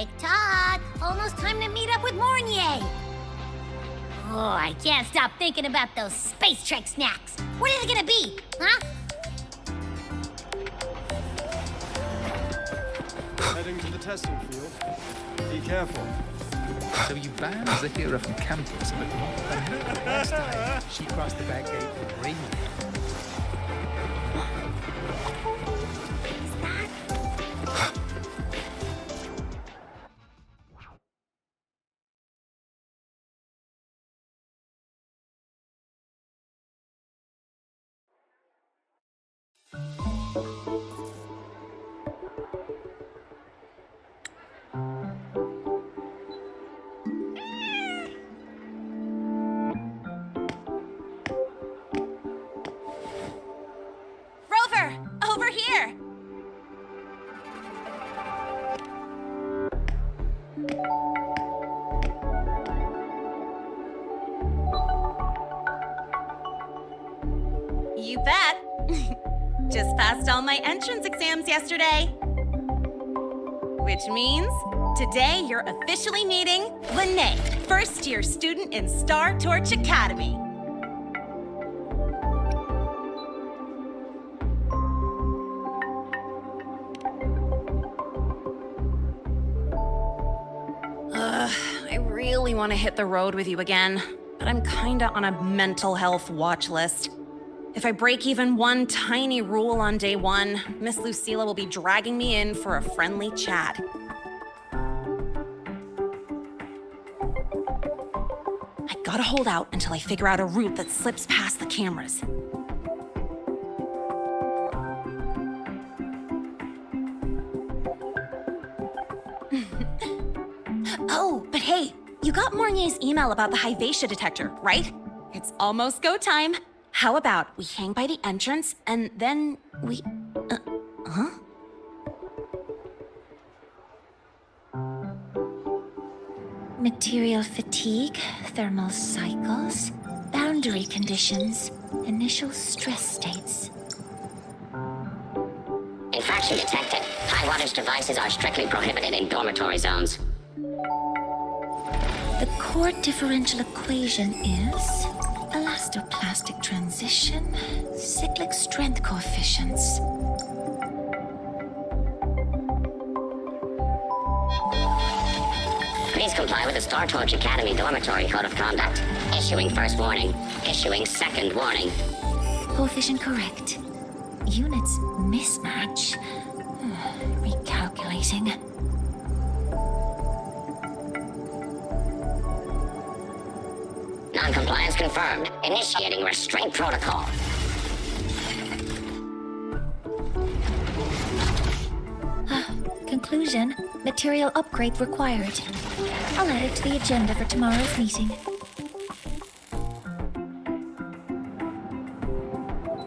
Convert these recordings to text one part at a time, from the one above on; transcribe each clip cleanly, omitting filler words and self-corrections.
Tick-tock! Almost time to meet up with Mornier! Oh, I can't stop thinking about those Space Trek snacks! What is it gonna be, huh? Heading to the testing field. Be careful. So you banned Zahira from campus, but not the last time she crossed the back gate with Raymond. Rover, over here! You bet. Just passed all my entrance exams yesterday. Which means today you're officially meeting Lene, first-year student in Star Torch Academy. I really want to hit the road with you again, but I'm kinda on a mental health watch list. If I break even one tiny rule on day one, Miss Lucilla will be dragging me in for a friendly chat. I gotta hold out until I figure out a route that slips past the cameras. Oh, but hey, you got Mornier's email about the Hyvatia detector, right? It's almost go time. How about we hang by the entrance and then we... huh? Material fatigue, thermal cycles, boundary conditions, initial stress states. Infraction detected. High wattage devices are strictly prohibited in dormitory zones. The core differential equation is elastoplastic transition, cyclic strength coefficients. Please comply with the Star Torch Academy Dormitory Code of Conduct. Issuing first warning. Issuing second warning. Coefficient correct. Units mismatch. Recalculating. Non-compliance confirmed. Initiating restraint protocol. Conclusion, material upgrade required. I'll add it to the agenda for tomorrow's meeting.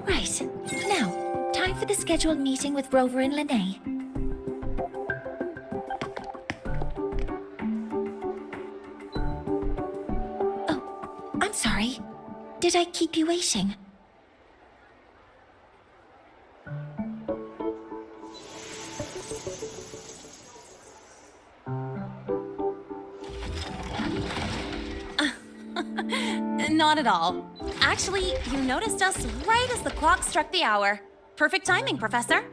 Right, now, time for the scheduled meeting with Rover and Lene. Oh, I'm sorry. Did I keep you waiting? Not at all. Actually, you noticed us right as the clock struck the hour. Perfect timing, Professor.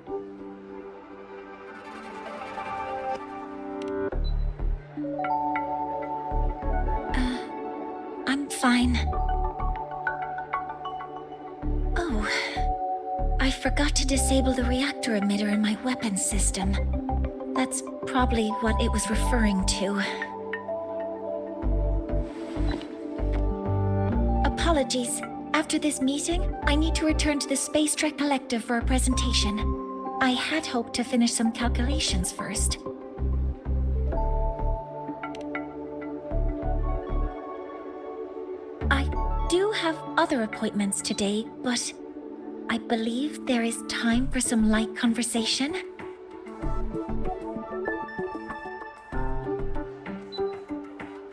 I'm fine. Oh, I forgot to disable the reactor emitter in my weapons system. That's probably what it was referring to. Apologies. After this meeting, I need to return to the Space Trek Collective for a presentation. I had hoped to finish some calculations first. I do have other appointments today, but I believe there is time for some light conversation.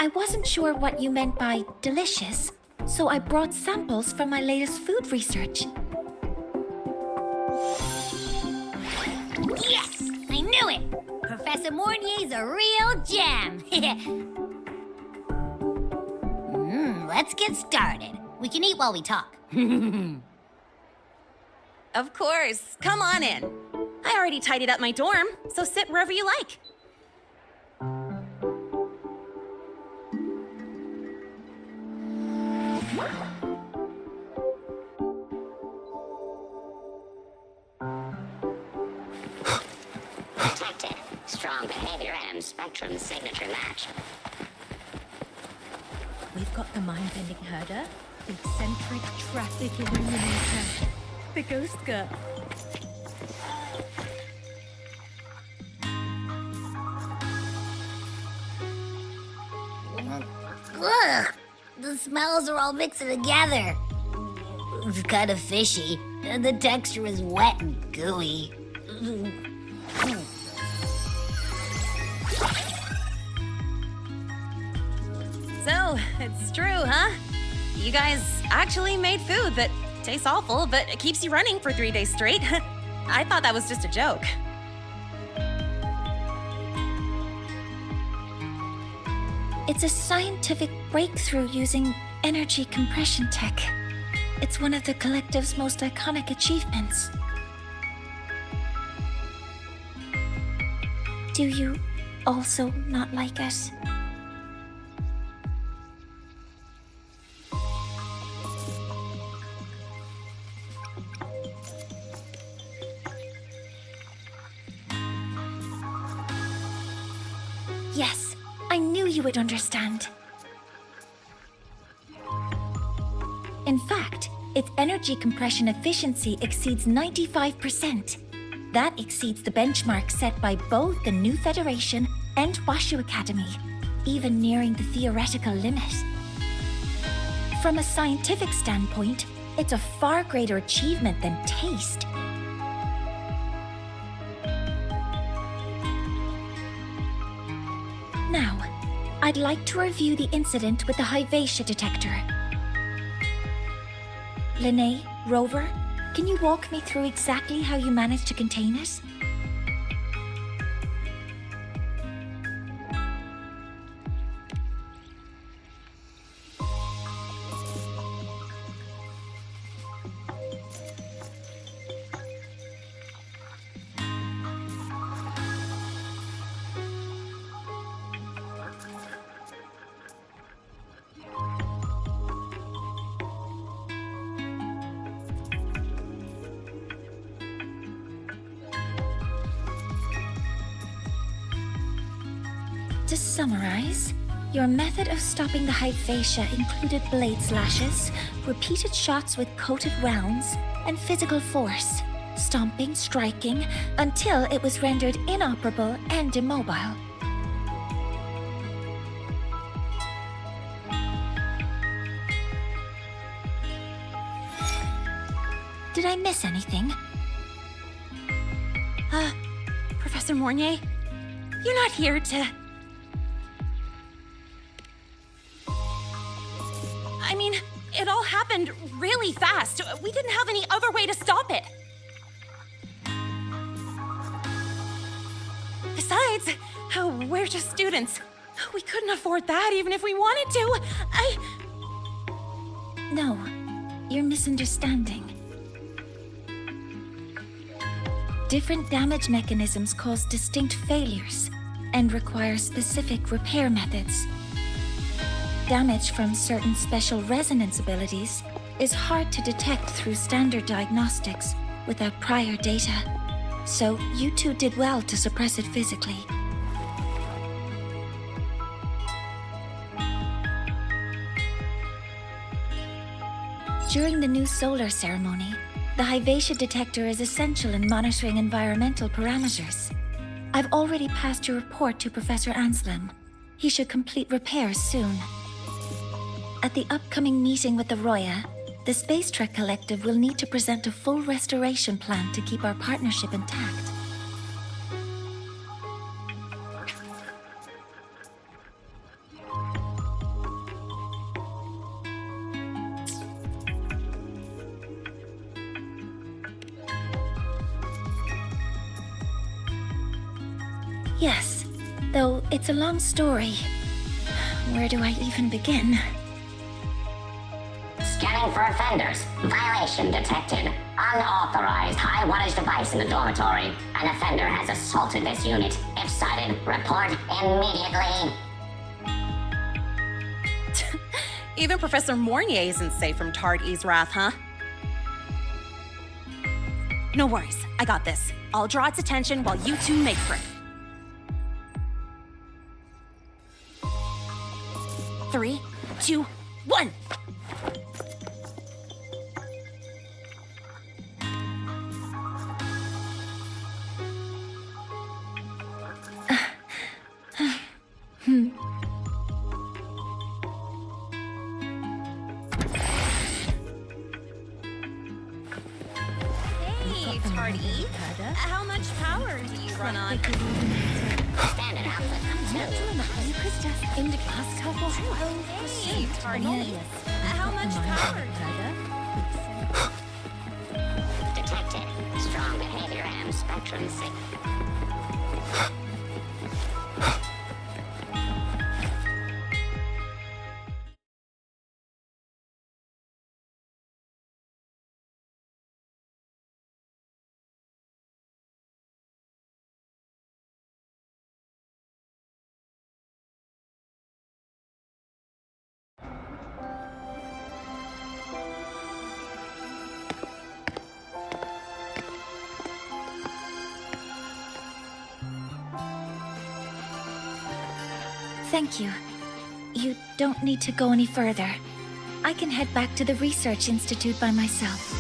I wasn't sure what you meant by delicious, so I brought samples from my latest food research. Yes! I knew it! Professor Professor Mornier's a real gem. Let's get started. We can eat while we talk. Of course. Come on in. I already tidied up my dorm, so sit wherever you like. Detected. Strong behavior and spectrum signature match. We've got the mind-bending herder, the eccentric traffic illuminator, the ghost girl. Ugh, the smells are all mixed together. It's kind of fishy, and the texture is wet and gooey. So, it's true, huh? You guys actually made food that tastes awful, but it keeps you running for 3 days straight. I thought that was just a joke. It's a scientific breakthrough using energy compression tech. It's one of the collective's most iconic achievements. Do you also not like it? Yes, I knew you would understand. In fact, its energy compression efficiency exceeds 95%. That exceeds the benchmark set by both the New Federation and Washu Academy, even nearing the theoretical limit. From a scientific standpoint, it's a far greater achievement than taste. Now, I'd like to review the incident with the Hyvatia detector. Lene, Rover, can you walk me through exactly how you managed to contain it? To summarize, your method of stopping the Hyvatia included blade slashes, repeated shots with coated rounds, and physical force, stomping, striking, until it was rendered inoperable and immobile. Did I miss anything? Professor Mornier, you're not here to... I mean, it all happened really fast. We didn't have any other way to stop it. Besides, we're just students. We couldn't afford that even if we wanted to. No, you're misunderstanding. Different damage mechanisms cause distinct failures and require specific repair methods. Damage from certain special resonance abilities is hard to detect through standard diagnostics without prior data, so you two did well to suppress it physically. During the new solar ceremony, the Hyvatia detector is essential in monitoring environmental parameters. I've already passed your report to Professor Anselm. He should complete repairs soon. At the upcoming meeting with the Roya, the Space Trek Collective will need to present a full restoration plan to keep our partnership intact. Yes, though it's a long story. Where do I even begin? Scanning for offenders. Violation detected. Unauthorized high-wattage device in the dormitory. An offender has assaulted this unit. If sighted, report immediately. Even Professor Mornier isn't safe from Tard-E's wrath, huh? No worries, I got this. I'll draw its attention while you two make for it. 3, 2, 1! Hey, Tard-E. How much power do you run on? Standard output. Hey, Tard-E. How much power do you Detected. Strong behavior and spectrum signal. Thank you. You don't need to go any further. I can head back to the Research Institute by myself.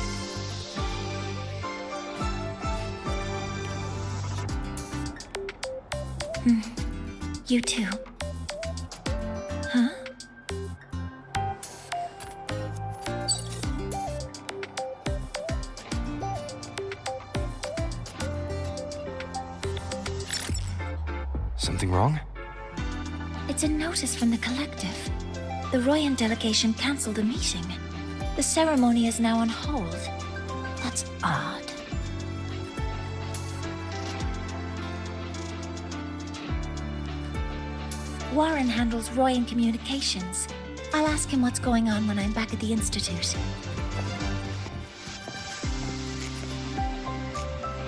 You too. Huh? Something wrong? It's a notice from the collective. The Royan delegation cancelled a meeting. The ceremony is now on hold. That's odd. Warren handles Royan communications. I'll ask him what's going on when I'm back at the Institute.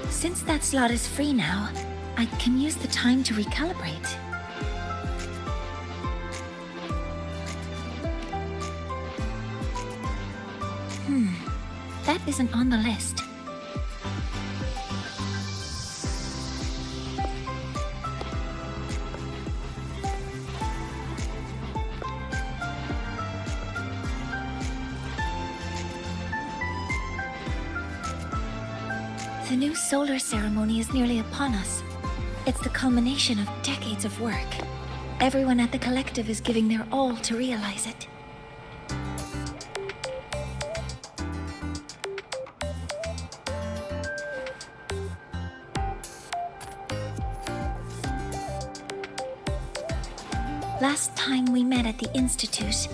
Since that slot is free now, I can use the time to recalibrate. That isn't on the list. The new solar ceremony is nearly upon us. It's the culmination of decades of work. Everyone at the collective is giving their all to realize it. Last time we met at the Institute,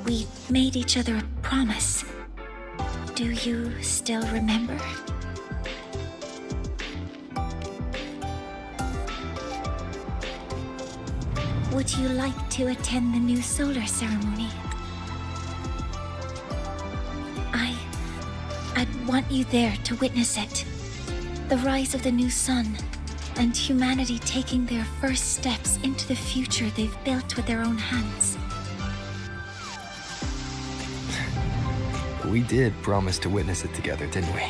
we made each other a promise. Do you still remember? Would you like to attend the new solar ceremony? I'd want you there to witness it. The rise of the new sun, and humanity taking their first steps into the future they've built with their own hands. We did promise to witness it together, didn't we?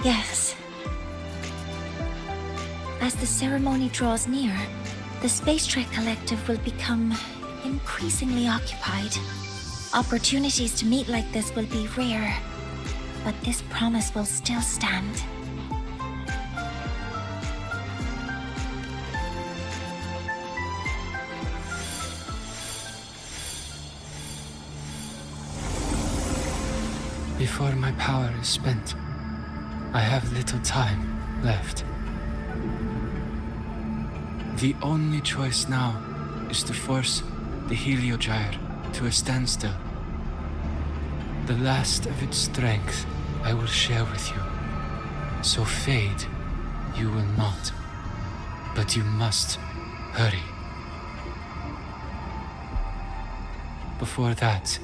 Yes. As the ceremony draws near, the Space Trek Collective will become increasingly occupied. Opportunities to meet like this will be rare, but this promise will still stand. Before my power is spent, I have little time left. The only choice now is to force the Heliogyre to a standstill. The last of its strength I will share with you. So fade you will not. But you must hurry. Before that,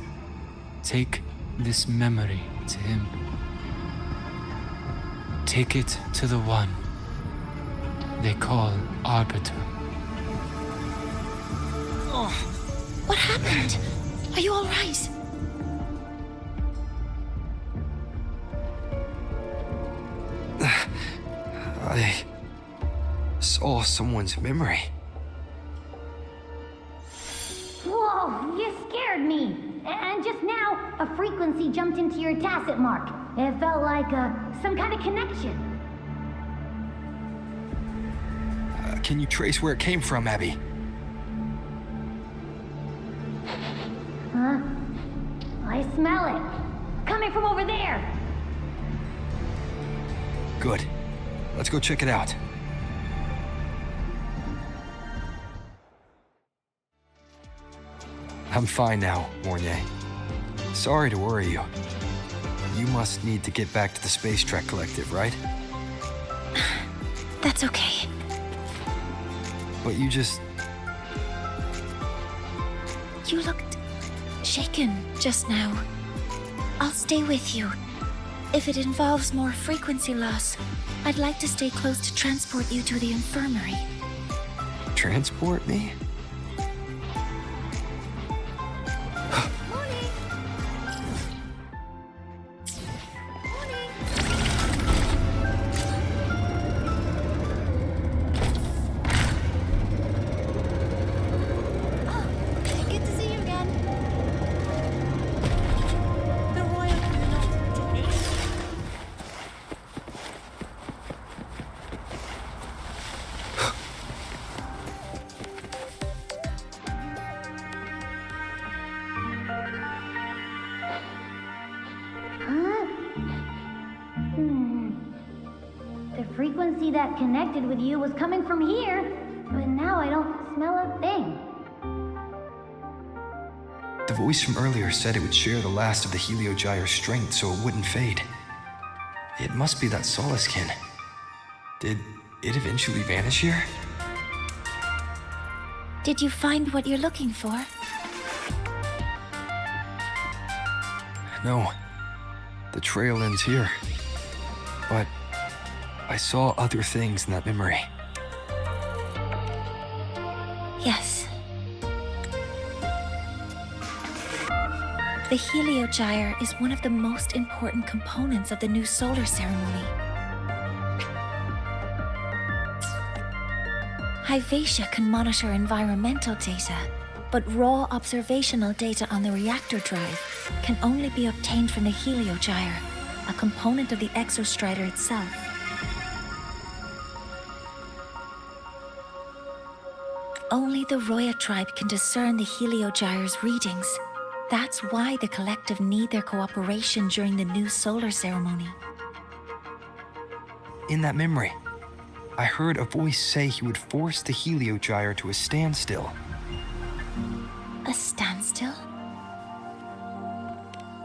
take this memory to him. Take it to the one they call Arbiter. Oh, what happened? Are you all right? I saw someone's memory. Whoa, you scared me. And just now, a frequency jumped into your tacit mark. It felt like some kind of connection. Can you trace where it came from, Abby? Huh? I smell it. Coming from over there. Good. Let's go check it out. I'm fine now, Mornier. Sorry to worry you. You must need to get back to the Space Trek Collective, right? That's okay. But you just... You looked shaken just now. I'll stay with you. If it involves more frequency loss, I'd like to stay close to transport you to the infirmary. transport me? Frequency that connected with you was coming from here, but now I don't smell a thing. The voice from earlier said it would share the last of the Heliogyre's strength so it wouldn't fade. It must be that Solaskin. Did it eventually vanish here? Did you find what you're looking for? No. The trail ends here. But I saw other things in that memory. Yes. The Heliogyre is one of the most important components of the new solar ceremony. Hyvatia can monitor environmental data, but raw observational data on the reactor drive can only be obtained from the Heliogyre, a component of the Exostrider itself. Only the Roya tribe can discern the Heliogyre's readings. That's why the collective need their cooperation during the new solar ceremony. In that memory, I heard a voice say he would force the Heliogyre to a standstill. A standstill?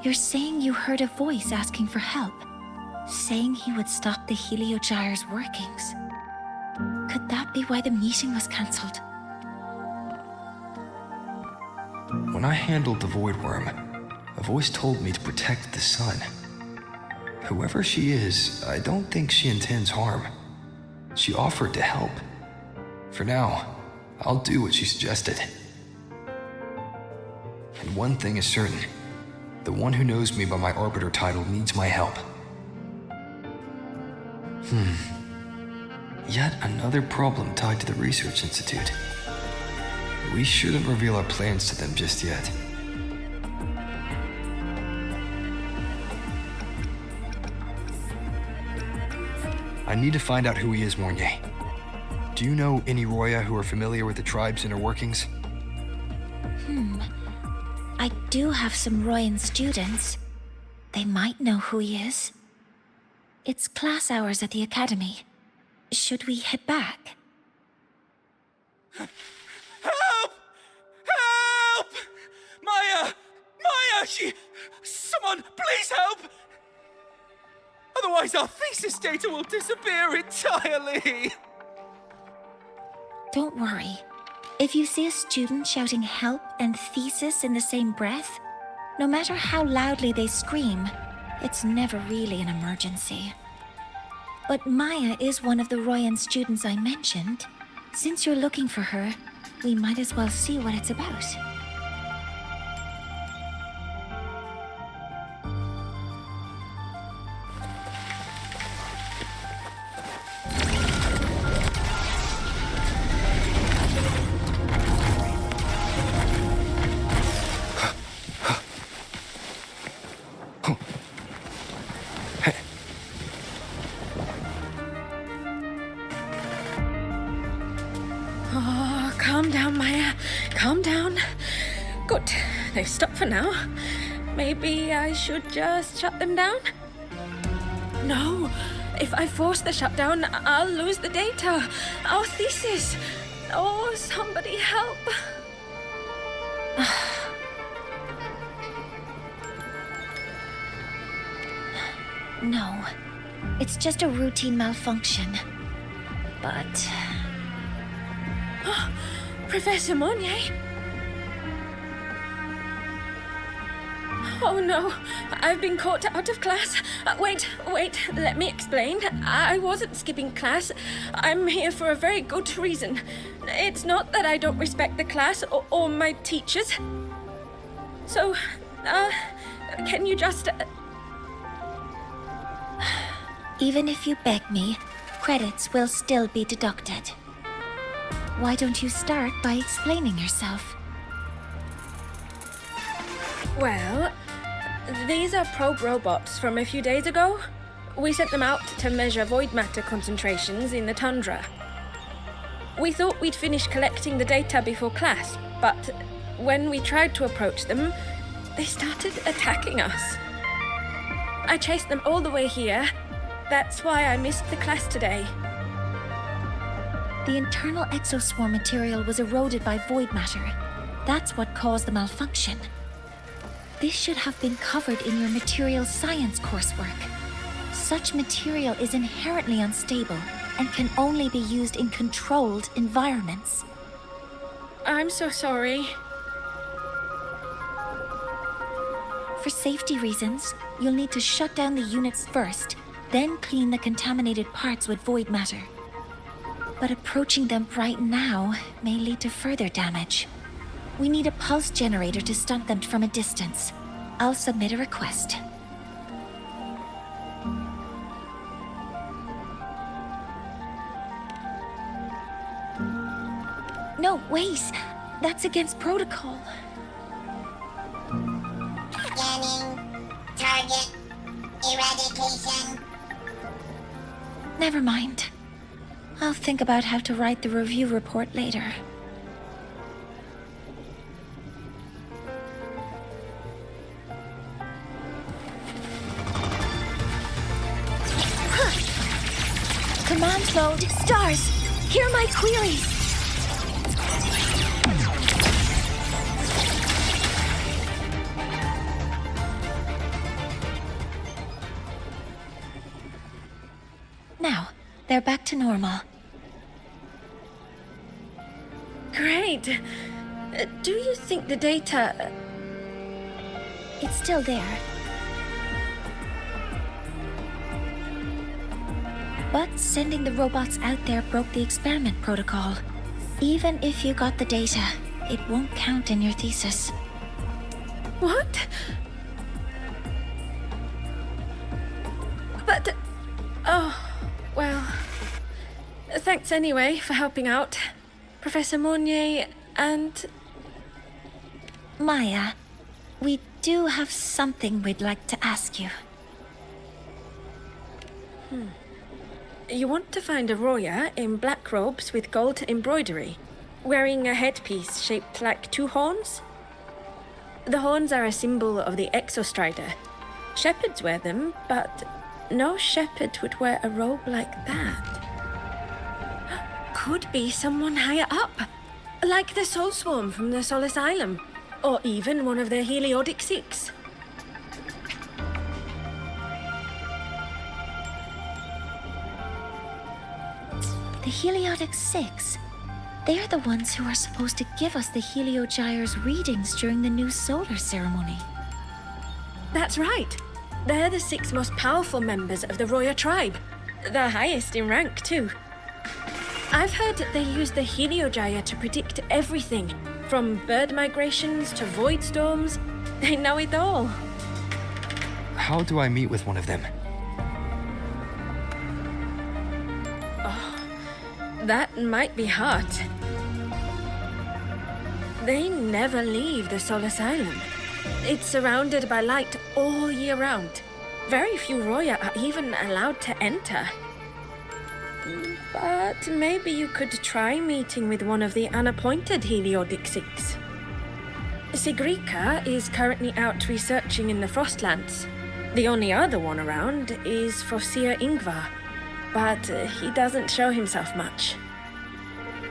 You're saying you heard a voice asking for help, saying he would stop the Heliogyre's workings. Could that be why the meeting was cancelled? When I handled the Void Worm, a voice told me to protect the sun. Whoever she is, I don't think she intends harm. She offered to help. For now, I'll do what she suggested. And one thing is certain. The one who knows me by my Arbiter title needs my help. Yet another problem tied to the Research Institute. We shouldn't reveal our plans to them just yet. I need to find out who he is, Mornier. Do you know any Roya who are familiar with the tribe's inner workings? I do have some Royan students. They might know who he is. It's class hours at the academy. Should we head back? Help! Help! Maya! Maya! Someone, please help! Otherwise, our thesis data will disappear entirely! Don't worry. If you see a student shouting help and thesis in the same breath, no matter how loudly they scream, it's never really an emergency. But Maya is one of the Royan students I mentioned. Since you're looking for her, we might as well see what it's about. Oh, calm down, Maya. Calm down. Good. They've stopped for now. Maybe I should just shut them down? No. If I force the shutdown, I'll lose the data. Our thesis. Oh, somebody help. No. It's just a routine malfunction. But... Professor Monnier? Oh no, I've been caught out of class. Wait, let me explain. I wasn't skipping class. I'm here for a very good reason. It's not that I don't respect the class or my teachers. So, can you just... Even if you beg me, credits will still be deducted. Why don't you start by explaining yourself? Well, these are probe robots from a few days ago. We sent them out to measure void matter concentrations in the tundra. We thought we'd finish collecting the data before class, but when we tried to approach them, they started attacking us. I chased them all the way here. That's why I missed the class today. The internal exoswarm material was eroded by void matter. That's what caused the malfunction. This should have been covered in your material science coursework. Such material is inherently unstable and can only be used in controlled environments. I'm so sorry. For safety reasons, you'll need to shut down the units first, then clean the contaminated parts with void matter. But approaching them right now may lead to further damage. We need a pulse generator to stun them from a distance. I'll submit a request. No, wait! That's against protocol. Scanning. Target. Eradication. Never mind. I'll think about how to write the review report later. Command mode, stars! Hear my queries! Now, they're back to normal. Great. Do you think the data... It's still there. But sending the robots out there broke the experiment protocol. Even if you got the data, it won't count in your thesis. What? But... Oh, well... Thanks anyway for helping out. Professor Monnier and... Maya, we do have something we'd like to ask you. You want to find a Roya in black robes with gold embroidery, wearing a headpiece shaped like two horns? The horns are a symbol of the Exostrider. Shepherds wear them, but no shepherd would wear a robe like that. Could be someone higher up, like the Soul Swarm from the Sol Asylum, or even one of the Heliodic Six. The Heliotic Six. They're the ones who are supposed to give us the Heliogyre's readings during the new solar ceremony. That's right. They're the 6 most powerful members of the Roya tribe. The highest in rank, too. I've heard that they use the Heliogyre to predict everything, from bird migrations to void storms. They know it all. How do I meet with one of them? That might be hard. They never leave the Solace Island. It's surrounded by light all year round. Very few Roya are even allowed to enter. But maybe you could try meeting with one of the unappointed Heliotic Six. Sigrika is currently out researching in the Frostlands. The only other one around is Fosia Ingvar, but he doesn't show himself much.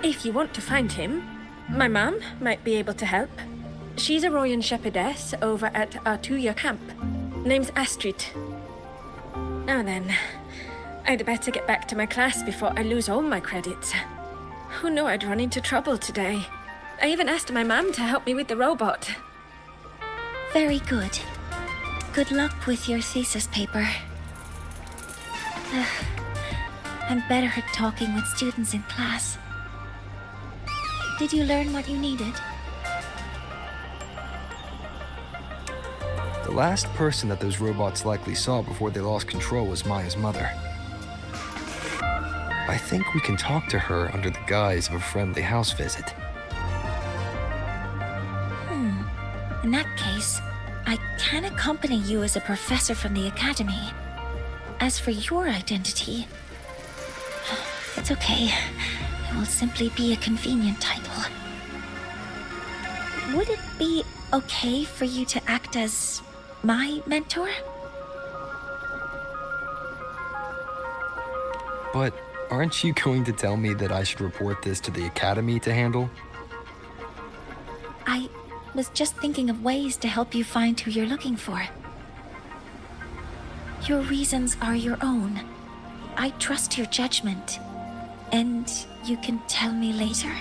If you want to find him, my mum might be able to help. She's a Royan shepherdess over at Artuya camp. Name's Astrid. Now then, I'd better get back to my class before I lose all my credits. Who knew I'd run into trouble today? I even asked my mum to help me with the robot. Very good. Good luck with your thesis paper. I'm better at talking with students in class. Did you learn what you needed? The last person that those robots likely saw before they lost control was Maya's mother. I think we can talk to her under the guise of a friendly house visit. In that case, I can accompany you as a professor from the academy. As for your identity, it's okay. It will simply be a convenient title. Would it be okay for you to act as my mentor? But aren't you going to tell me that I should report this to the academy to handle? I was just thinking of ways to help you find who you're looking for. Your reasons are your own. I trust your judgment. And you can tell me later.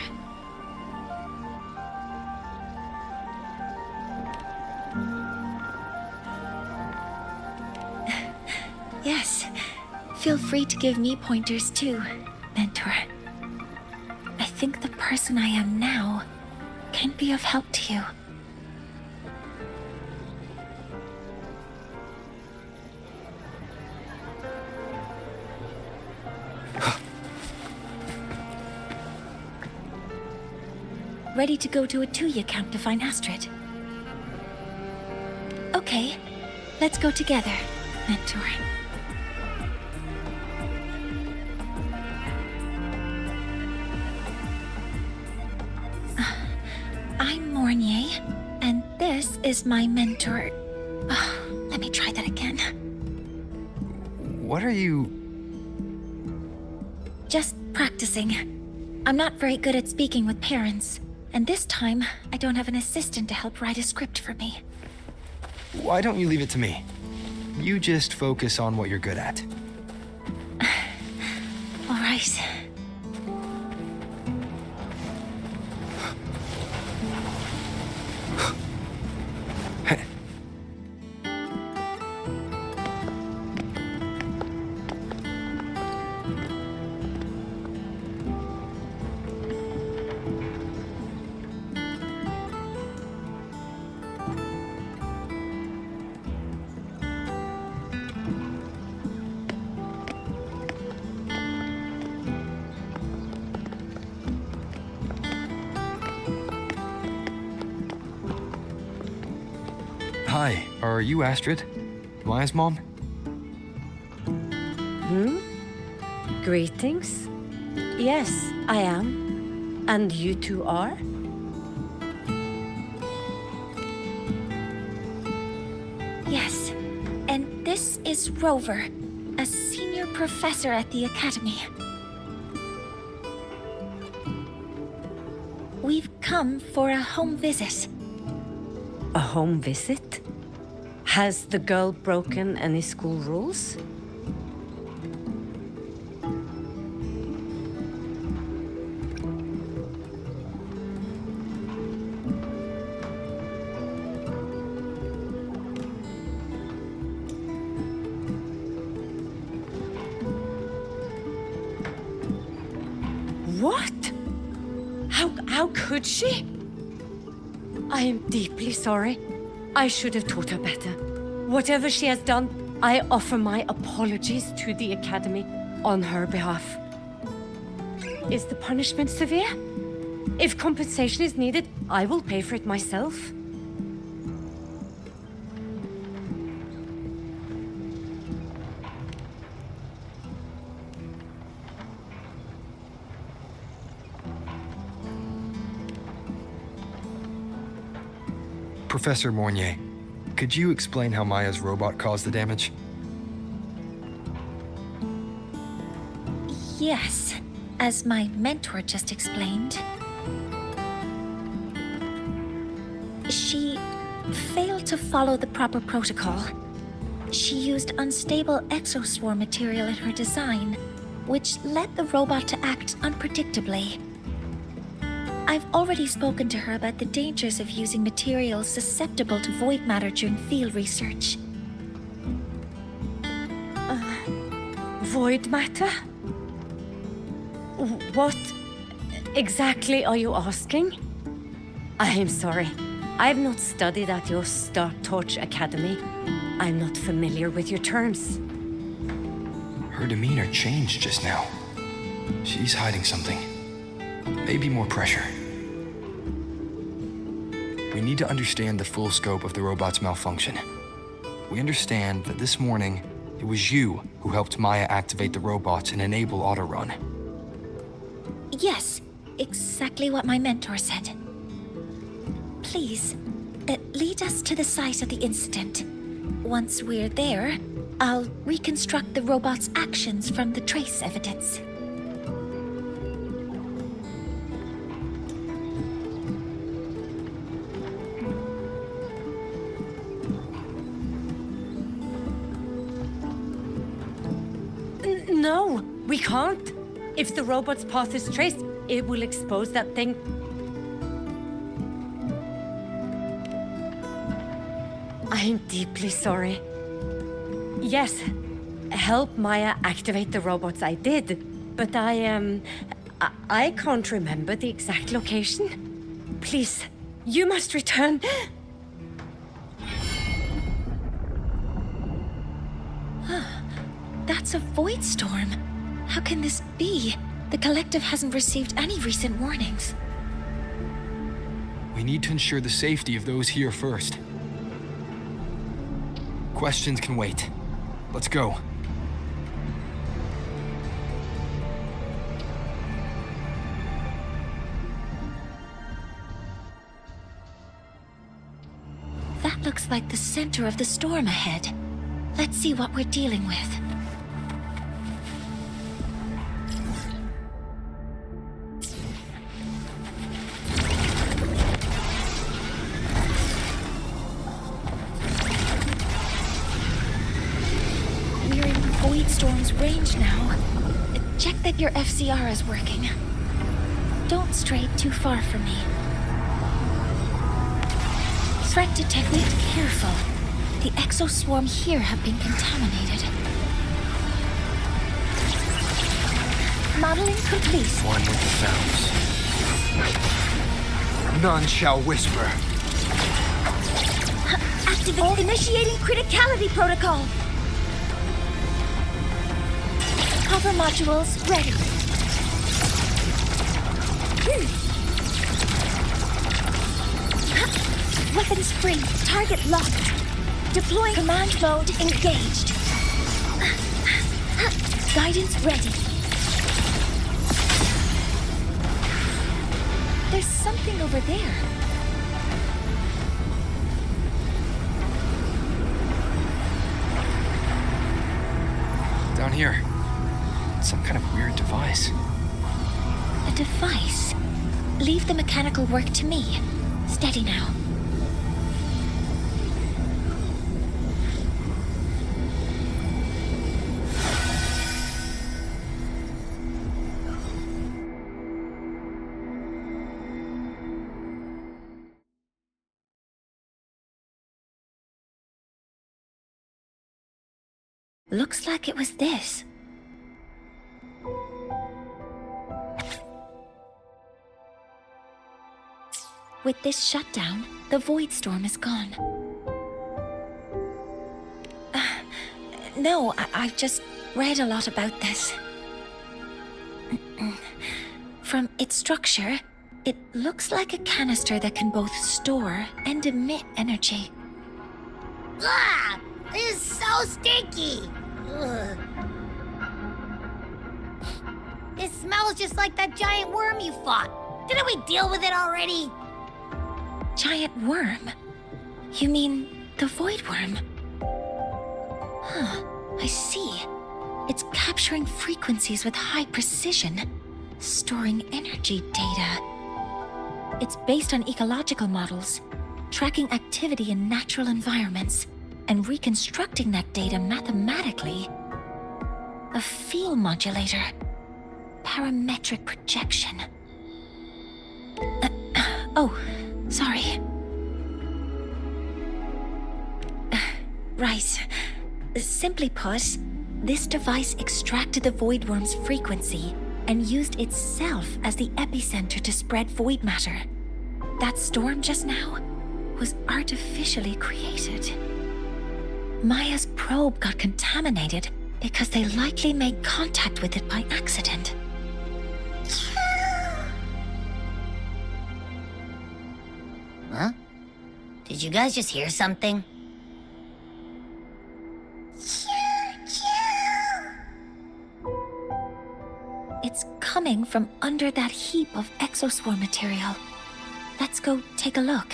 Yes, feel free to give me pointers too, mentor. I think the person I am now can be of help to you. Ready to go to Artuya camp to find Astrid? Okay, let's go together, mentor. I'm Mornier, and this is my mentor. Let me try that again. What are you... Just practicing. I'm not very good at speaking with parents. And this time, I don't have an assistant to help write a script for me. Why don't you leave it to me? You just focus on what you're good at. All right. Hi, are you Astrid? Maya's mom? Greetings. Yes, I am. And you two are? Yes. And this is Rover, a senior professor at the academy. We've come for a home visit. A home visit? Has the girl broken any school rules? could she? I am deeply sorry. I should have taught her better. Whatever she has done, I offer my apologies to the Academy on her behalf. Is the punishment severe? If compensation is needed, I will pay for it myself. Professor Mornier, could you explain how Maya's robot caused the damage? Yes, as my mentor just explained. She failed to follow the proper protocol. She used unstable exoswarm material in her design, which led the robot to act unpredictably. I've already spoken to her about the dangers of using materials susceptible to void matter during field research. Void matter? What exactly are you asking? I am sorry. I have not studied at your Star Torch Academy. I'm not familiar with your terms. Her demeanor changed just now. She's hiding something. Maybe more pressure. We need to understand the full scope of the robot's malfunction. We understand that this morning, it was you who helped Maya activate the robots and enable auto-run. Yes, exactly what my mentor said. Please, lead us to the site of the incident. Once we're there, I'll reconstruct the robot's actions from the trace evidence. No, we can't. If the robot's path is traced, it will expose that thing. I am deeply sorry. Yes, help Maya activate the robots I did, but I can't remember the exact location. Please, you must return. That's a void storm. How can this be? The collective hasn't received any recent warnings. We need to ensure the safety of those here first. Questions can wait. Let's go. That looks like the center of the storm ahead. Let's see what we're dealing with. We're in Void Storm's range now. Check that your FCR is working. Don't stray too far from me. Threat detected. Careful. The exoswarm here have been contaminated. Modeling complete. One with the sounds. None shall whisper. Activate initiating criticality protocol. Cover modules ready. Weapons free. Target locked. Deploying command mode engaged. Guidance ready. There's something over there. Down here. Some kind of weird device. A device? Leave the mechanical work to me. Steady now. Looks like it was this. With this shutdown, the void storm is gone. No, I've just read a lot about this. From its structure, it looks like a canister that can both store and emit energy. Ah! This is so stinky! Ugh. It smells just like that giant worm you fought. Didn't we deal with it already? Giant worm? You mean the void worm? Huh, I see. It's capturing frequencies with high precision, storing energy data. It's based on ecological models, tracking activity in natural environments, and reconstructing that data mathematically. A field modulator. Parametric projection. Oh, sorry. Right. Simply put, this device extracted the void worm's frequency and used itself as the epicenter to spread void matter. That storm just now was artificially created. Maya's probe got contaminated because they likely made contact with it by accident. Huh? Did you guys just hear something? It's coming from under that heap of exoswarm material. Let's go take a look.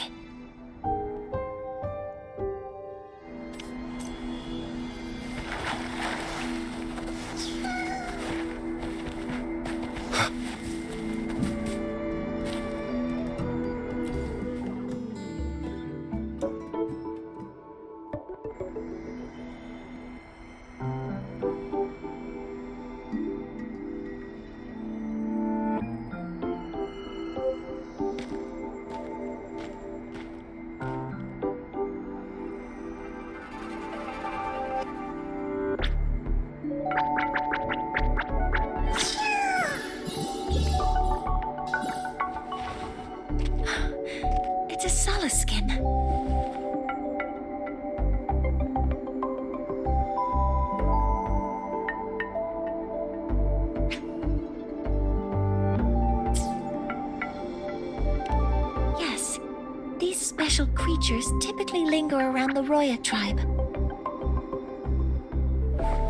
It's a Solace skin. Yes, these special creatures typically linger around the Roya tribe.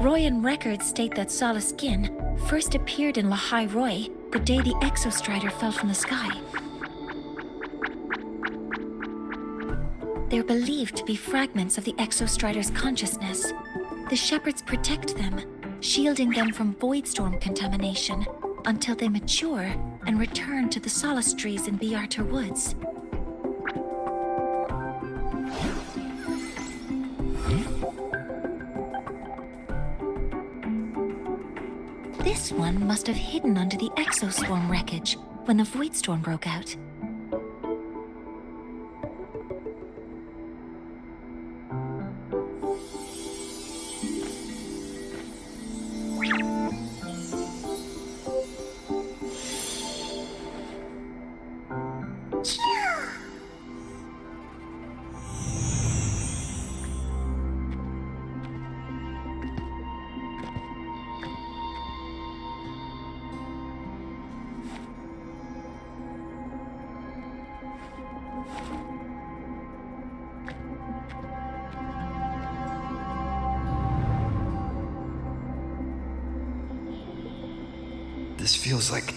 Royan records state that Solace skin first appeared in Lahai Roy the day the Exostrider fell from the sky. They're believed to be fragments of the Exostrider's consciousness. The shepherds protect them, shielding them from void storm contamination until they mature and return to the Solace trees in Biarter Woods. This one must have hidden under the exoswarm wreckage when the void storm broke out. This feels like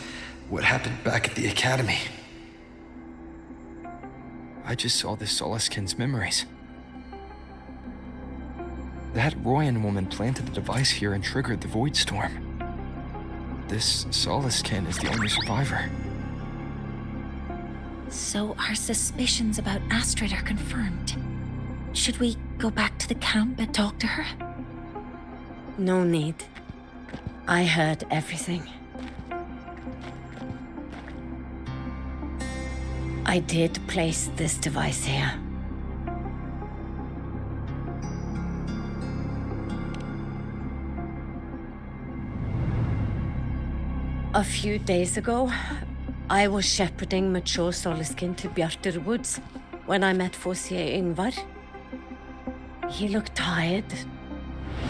what happened back at the academy. I just saw the Solaskin's memories. That Royan woman planted the device here and triggered the void storm. This Solaskin is the only survivor. So our suspicions about Astrid are confirmed. Should we go back to the camp and talk to her? No need. I heard everything. I did place this device here. A few days ago, I was shepherding mature Soliskin to Bjartur Woods when I met Forcier Ingvar. He looked tired,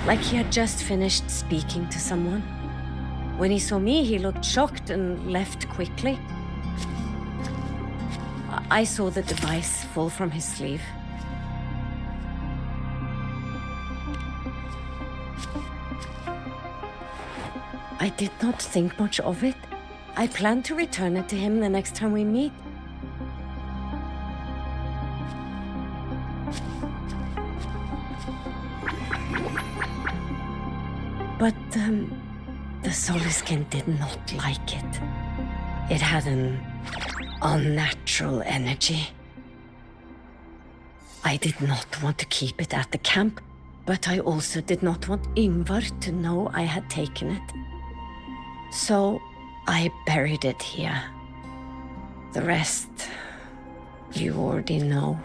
like he had just finished speaking to someone. When he saw me, he looked shocked and left quickly. I saw the device fall from his sleeve. I did not think much of it. I plan to return it to him the next time we meet. But, the Soliskin did not like it. It had an unnatural energy. I did not want to keep it at the camp, but I also did not want Ingvar to know I had taken it. So I buried it here. The rest, you already know.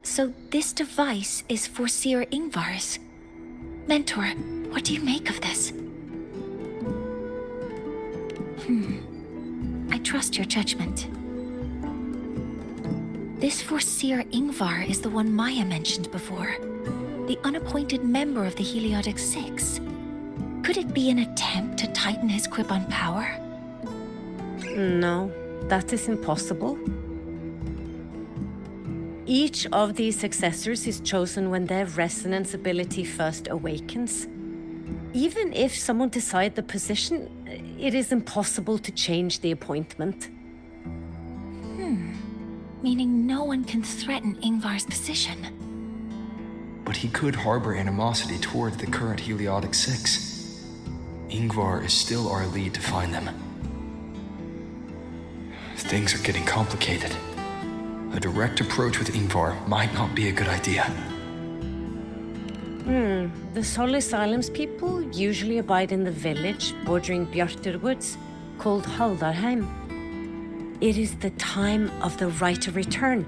So this device is Forcier Ingvar's. Mentor, what do you make of this? I trust your judgment. This Forcier Ingvar is the one Maya mentioned before. The unappointed member of the Heliotic Six. Could it be an attempt to tighten his grip on power? No, that is impossible. Each of these successors is chosen when their resonance ability first awakens. Even if someone decides the position, it is impossible to change the appointment. Meaning no one can threaten Ingvar's position. But he could harbor animosity toward the current Heliotic Six. Ingvar is still our lead to find them. Things are getting complicated. A direct approach with Ingvar might not be a good idea. The Solis Islands people usually abide in the village bordering Bjartur Woods, called Haldarheim. It is the time of the right of return.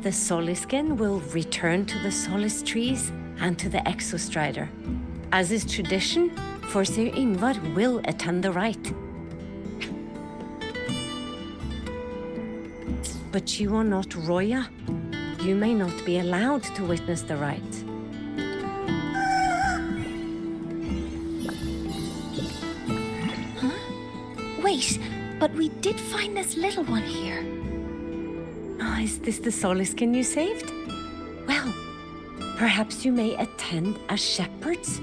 The Soliskin will return to the Solis trees and to the Exostrider. As is tradition, Forcier Ingvar will attend the rite. But you are not Roya. You may not be allowed to witness the rite. Wait, but we did find this little one here. Oh, is this the Soliskin you saved? Well, perhaps you may attend as shepherds?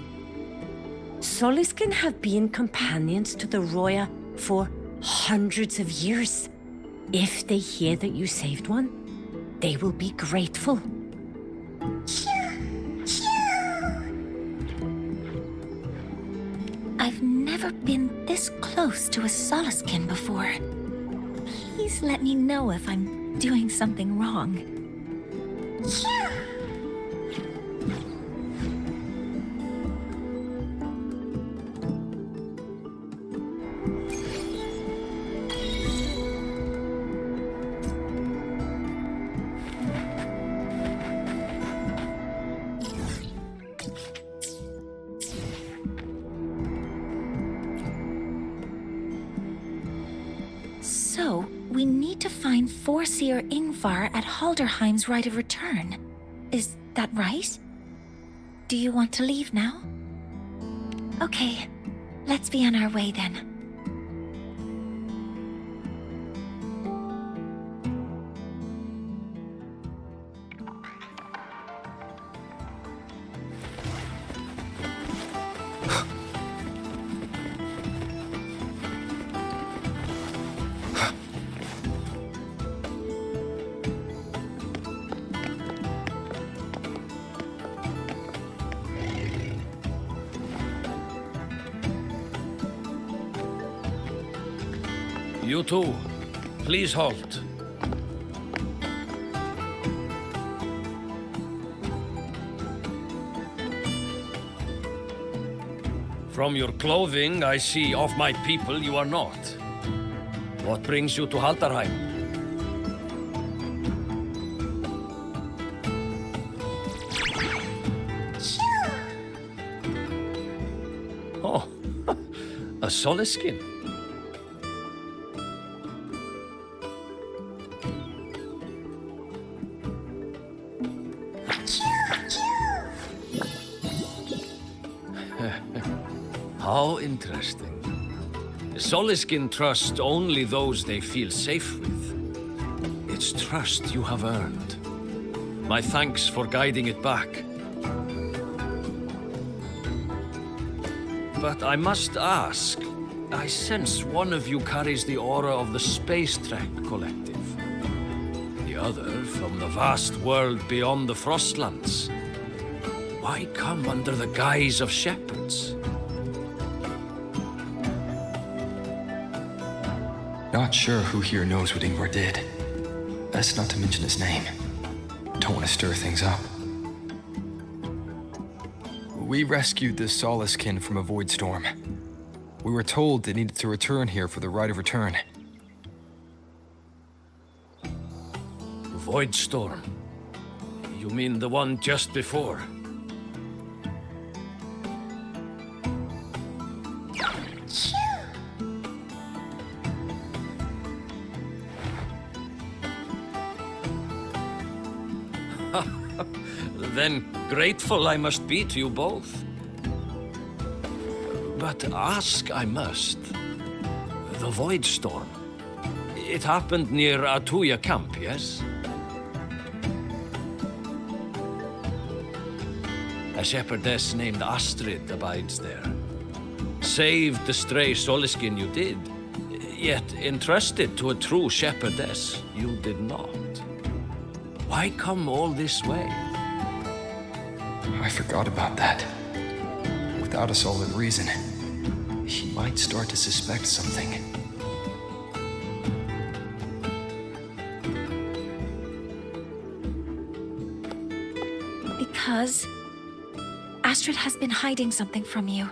Soliskin have been companions to the Roya for hundreds of years. If they hear that you saved one, they will be grateful. I've never been this close to a Soliskin before. Please let me know if I'm doing something wrong. So, we need to find Forcier Ingvar at Halderheim's right of return. Is that right? Do you want to leave now? Okay, let's be on our way then. You too. Please halt. From your clothing, I see of my people you are not. What brings you to Haldarheim? Soliskin. How interesting. Soliskin trust only those they feel safe with. It's trust you have earned. My thanks for guiding it back. But I must ask, I sense one of you carries the aura of the Space Trek Collective. The other from the vast world beyond the Frostlands. Why come under the guise of shepherds? Not sure who here knows what Ingvar did. Best not to mention his name. Don't want to stir things up. We rescued the Soliskin from a void storm. We were told they needed to return here for the rite of return. Void storm? You mean the one just before? Then grateful I must be to you both. But ask I must. The Void Storm. It happened near Atuya camp, yes? A shepherdess named Astrid abides there. Saved the stray Soliskin you did, yet entrusted to a true shepherdess you did not. Why come all this way? I forgot about that. Without a solid reason, he might start to suspect something. Because Astrid has been hiding something from you.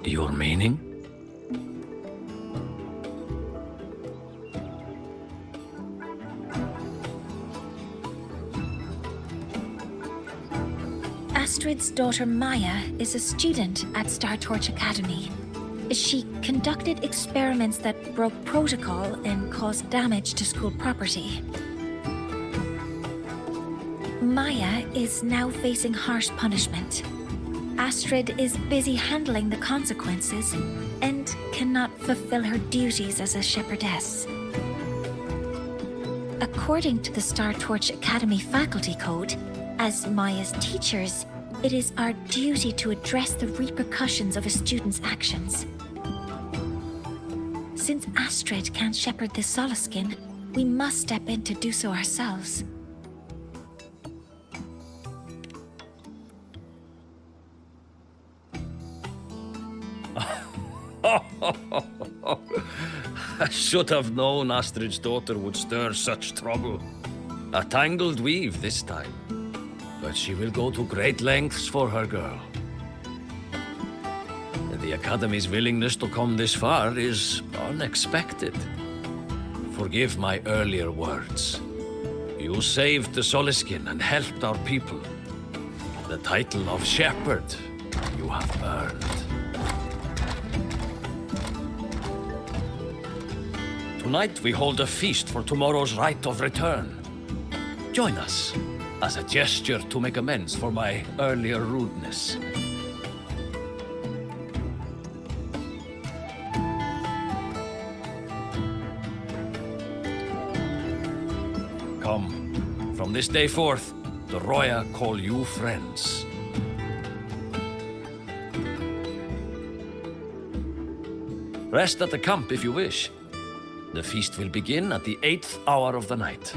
Your meaning? Astrid's daughter Maya is a student at Star Torch Academy. She conducted experiments that broke protocol and caused damage to school property. Maya is now facing harsh punishment. Astrid is busy handling the consequences and cannot fulfill her duties as a shepherdess. According to the Star Torch Academy faculty code, as Maya's teachers, it is our duty to address the repercussions of a student's actions. Since Astrid can't shepherd the Soliskin, we must step in to do so ourselves. I should have known Astrid's daughter would stir such trouble. A tangled weave this time. But she will go to great lengths for her girl. The Academy's willingness to come this far is unexpected. Forgive my earlier words. You saved the Soliskin and helped our people. The title of shepherd you have earned. Tonight we hold a feast for tomorrow's rite of return. Join us as a gesture to make amends for my earlier rudeness. Come, from this day forth, the Roya call you friends. Rest at the camp if you wish. The feast will begin at the 8th hour of the night.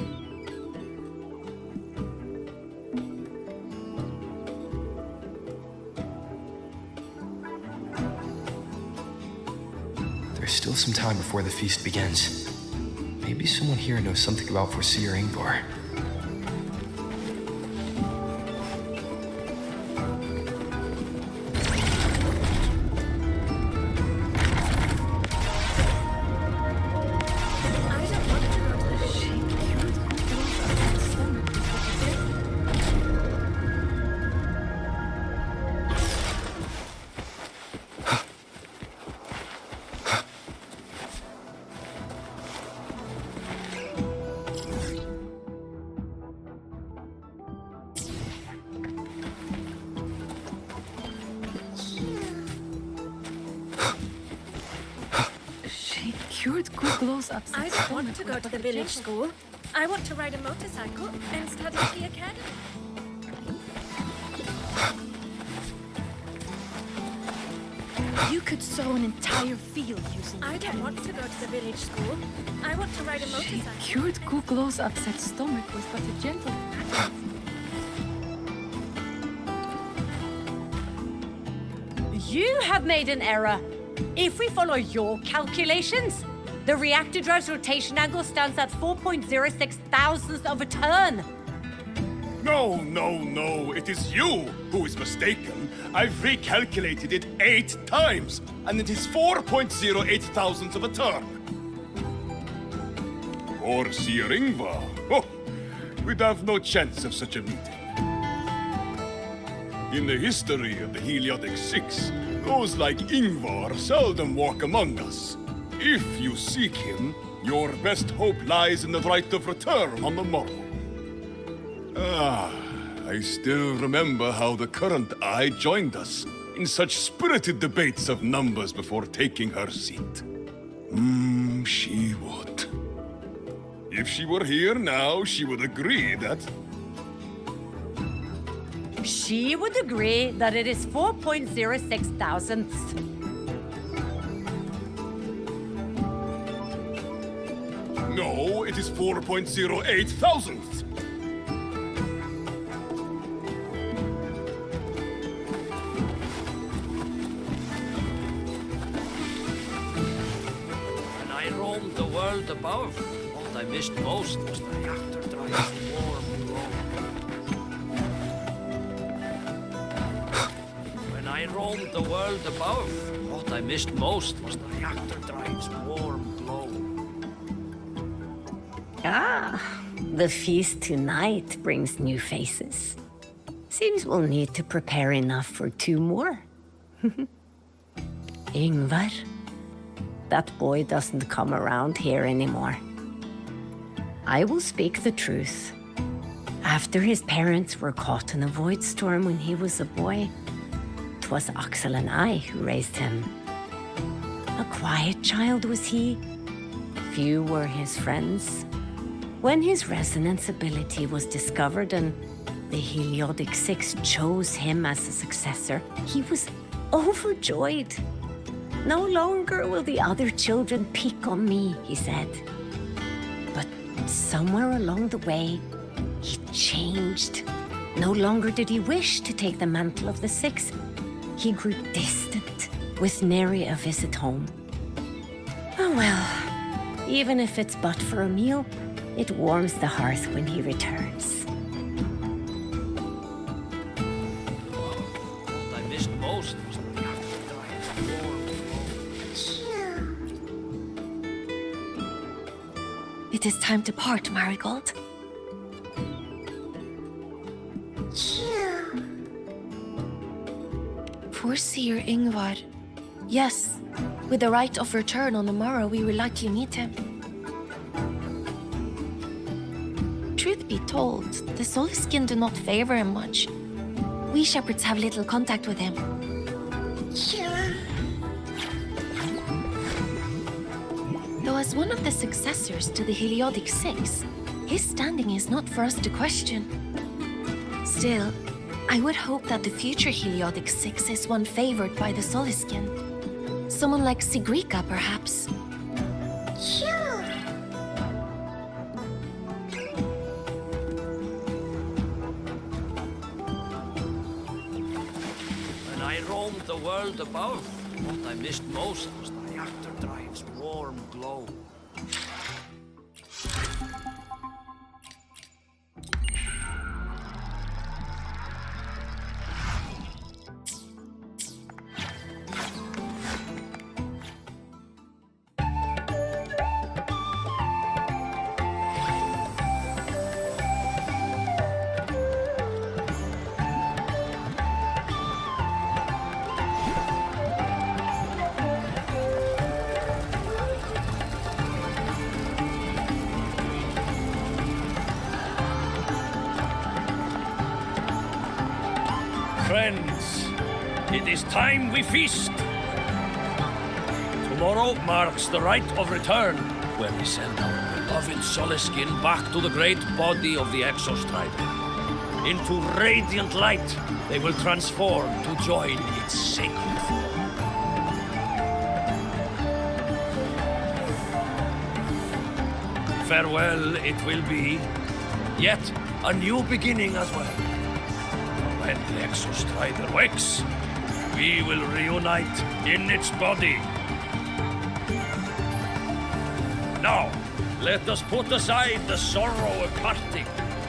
There's still some time before the feast begins. Maybe someone here knows something about Foreseer Ingvar. cured Google's upset I don't want to go to the village school. I want to ride a motorcycle and study at the academy. You could sow an entire field using I don't want to go to the village school. I want to ride a motorcycle. Cured Google's upset stomach with but a gentle You have made an error. If we follow your calculations, the reactor drive's rotation angle stands at 4.06 thousandths of a turn. No, no, no. It is you who is mistaken. I've recalculated it 8 times, and it is 4.08 thousandths of a turn. Or Sir Ingvar. Oh, we'd have no chance of such a meeting. In the history of the Heliotic Six, those like Ingvar seldom walk among us. If you seek him, your best hope lies in the right of return on the morrow. I still remember how the current eye joined us in such spirited debates of numbers before taking her seat. She would. If she were here now, she would agree that... She would agree that it is 4.06 thousandths. No, it is 4.08 thousandths. When I roamed the world above, what I missed most was the reactor drive's warm glow. When I roamed the world above, what I missed most was the reactor drive's warm glow. Ah, the feast tonight brings new faces. Seems we'll need to prepare enough for 2 more. Ingvar, that boy doesn't come around here anymore. I will speak the truth. After his parents were caught in a void storm when he was a boy, 'twas Axel and I who raised him. A quiet child was he. Few were his friends. When his resonance ability was discovered and the Heliotic Six chose him as a successor, he was overjoyed. No longer will the other children pick on me, he said. But somewhere along the way, he changed. No longer did he wish to take the mantle of the Six. He grew distant, with nary a visit home. Oh well, even if it's but for a meal, it warms the hearth when he returns. What I missed most was the reactor drive's warm glow. It is time to part, Marigold. Poor Sir Ingvar. Yes, with the right of return on the morrow, we will likely meet him. Truth be told, the Soliskin do not favor him much. We shepherds have little contact with him. Though as one of the successors to the Heliotic Six, his standing is not for us to question. Still, I would hope that the future Heliotic Six is one favored by the Soliskin. Someone like Sigrika, perhaps. When I roamed the world above, what I missed most was the reactor drive's warm glow. Friends, it is time we feast. Tomorrow marks the rite of return, where we send our beloved Soliskin back to the great body of the Exostrider. Into radiant light, they will transform to join its sacred form. Farewell it will be, yet a new beginning as well. For when the Exostrider wakes, we will reunite in its body. Now, let us put aside the sorrow of parting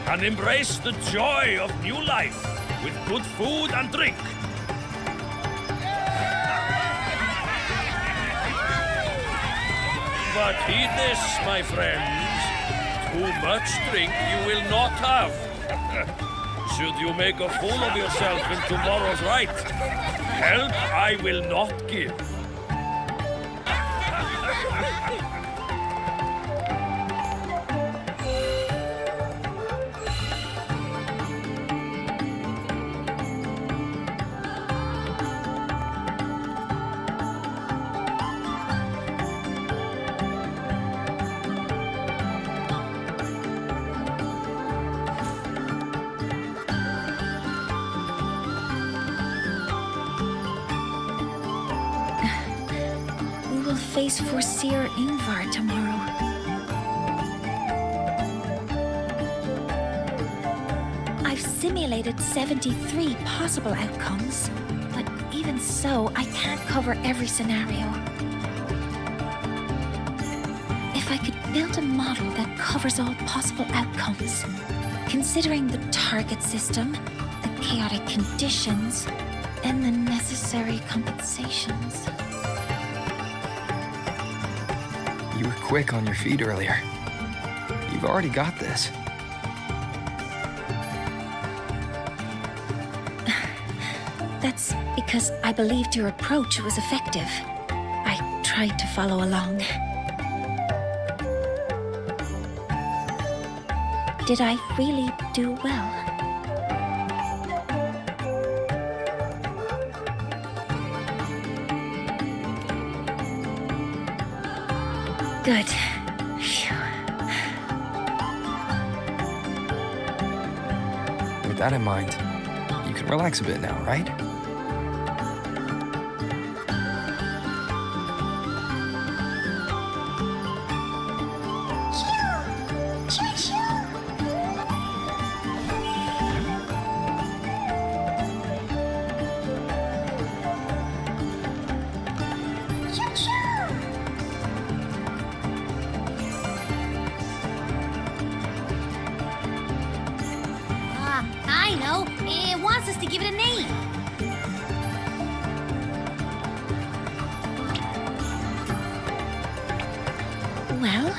and embrace the joy of new life with good food and drink. But heed this, my friends. Too much drink you will not have. Should you make a fool of yourself in tomorrow's rite, help I will not give. Face for Seer Ingvar tomorrow. I've simulated 73 possible outcomes, but even so, I can't cover every scenario. If I could build a model that covers all possible outcomes, considering the target system, the chaotic conditions, and the necessary compensations. You were quick on your feet earlier. You've already got this. That's because I believed your approach was effective. I tried to follow along. Did I really do well? Good. Phew. With that in mind, you can relax a bit now, right? I know. It wants us to give it a name. Well,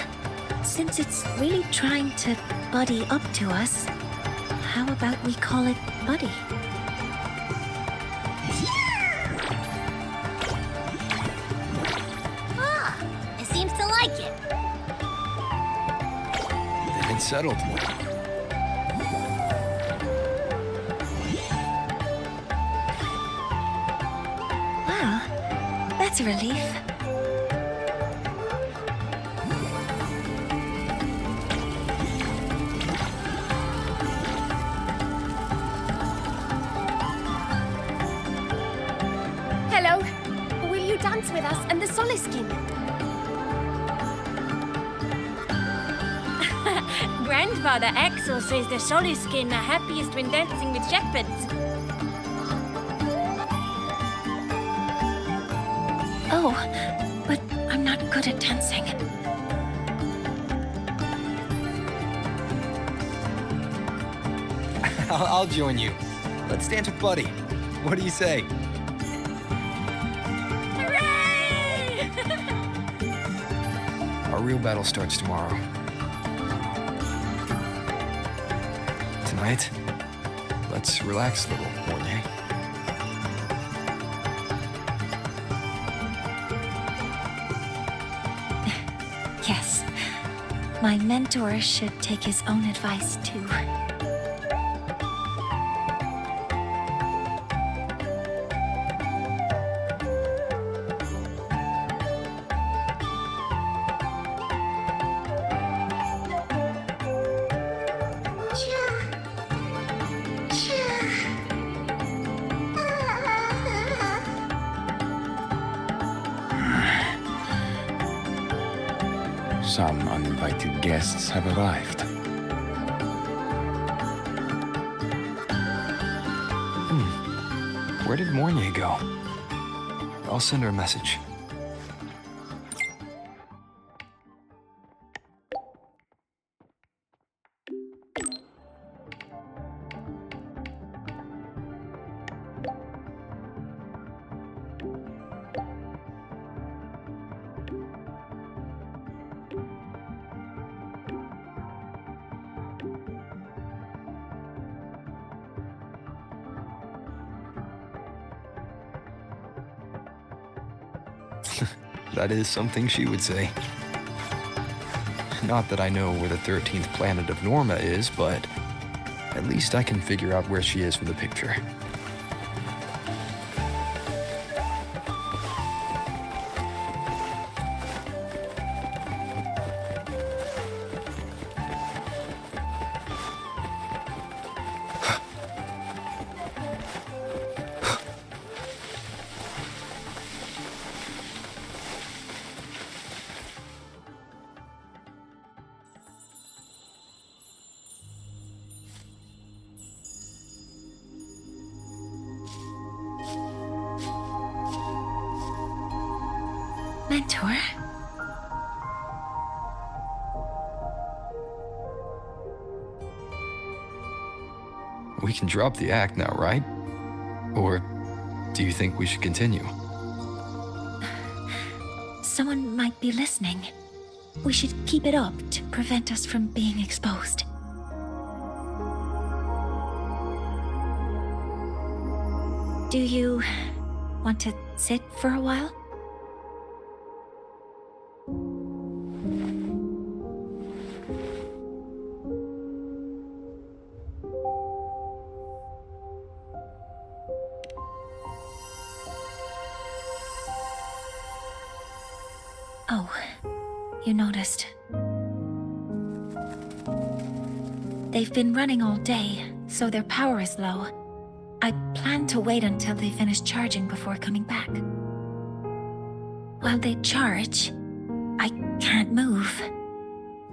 since it's really trying to buddy up to us, how about we call it Buddy? Ah, it seems to like it. Then it's settled. Well, that's a relief. Hello. Will you dance with us and the Soliskin? Grandfather Axel says the Soliskin are happiest when dancing with shepherds. Oh, but I'm not good at dancing. I'll join you. Let's dance with Buddy. What do you say? Hooray! Our real battle starts tomorrow. Tonight, let's relax a little, Mornay. Yes. My mentor should take his own advice, too. Some uninvited guests have arrived. Where did Mornier go? I'll send her a message. That is something she would say. Not that I know where the 13th planet of Norma is, but at least I can figure out where she is from the picture. Mentor? We can drop the act now, right? Or do you think we should continue? Someone might be listening. We should keep it up to prevent us from being exposed. Do you want to sit for a while? Oh, you noticed. They've been running all day, so their power is low. I plan to wait until they finish charging before coming back. While they charge, I can't move.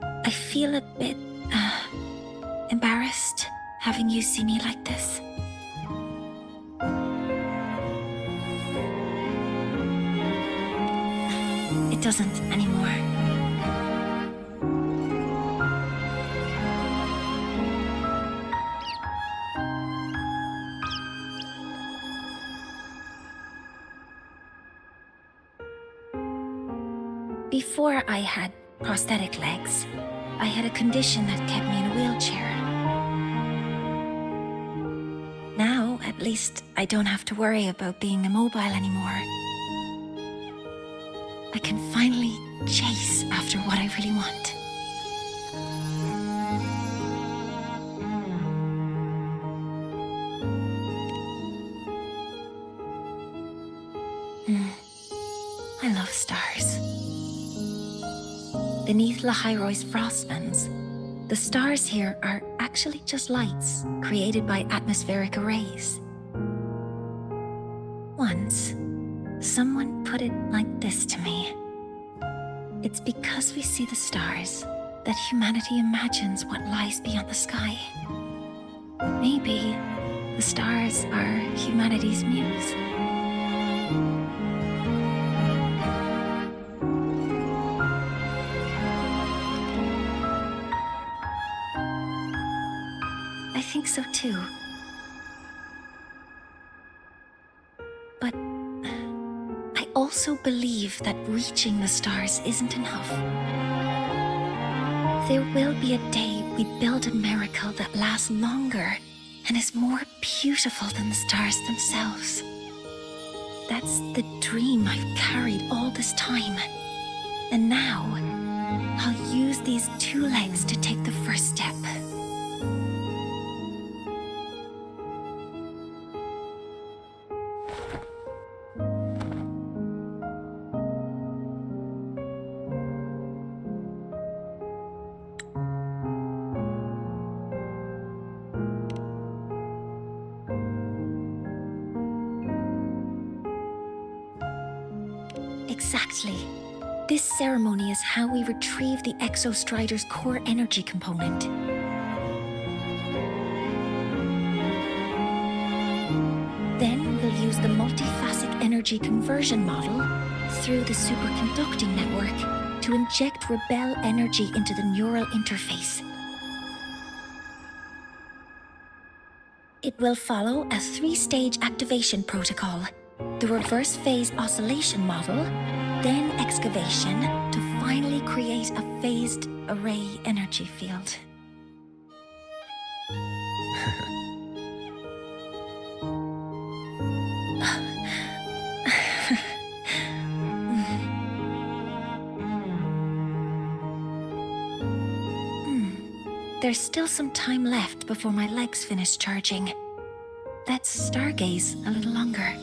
I feel a bit, embarrassed having you see me like this. It doesn't anymore. Before I had prosthetic legs, I had a condition that kept me in a wheelchair. Now, at least, I don't have to worry about being immobile anymore. I can finally chase after what I really want. I love stars. Beneath Lahairoy's frostlands, the stars here are actually just lights created by atmospheric arrays. Once, someone put it like this to me. It's because we see the stars that humanity imagines what lies beyond the sky. Maybe the stars are humanity's muse. I think so too. But I also believe that reaching the stars isn't enough. There will be a day we build a miracle that lasts longer and is more beautiful than the stars themselves. That's the dream I've carried all this time. And now, I'll use these two legs to take the first step. Exactly. This ceremony is how we retrieve the Exostrider's core energy component. Then we'll use the multiphasic energy conversion model through the superconducting network to inject rebel energy into the neural interface. It will follow a 3-stage activation protocol: the reverse phase oscillation model, then excavation to finally create a phased array energy field. There's still some time left before my legs finish charging. Let's stargaze a little longer.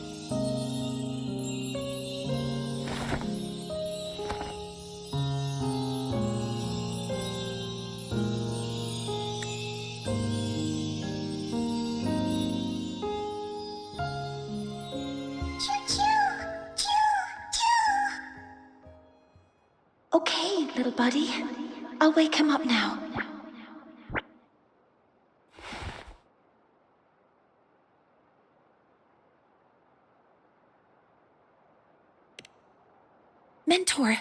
Okay, little buddy. I'll wake him up now. Mentor,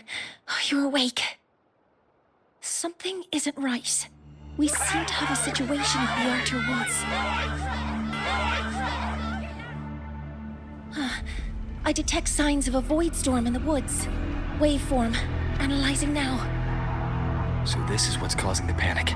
you're awake. Something isn't right. We seem to have a situation at the Archer Woods. I detect signs of a void storm in the woods. Waveform. Analyzing now. So this is what's causing the panic.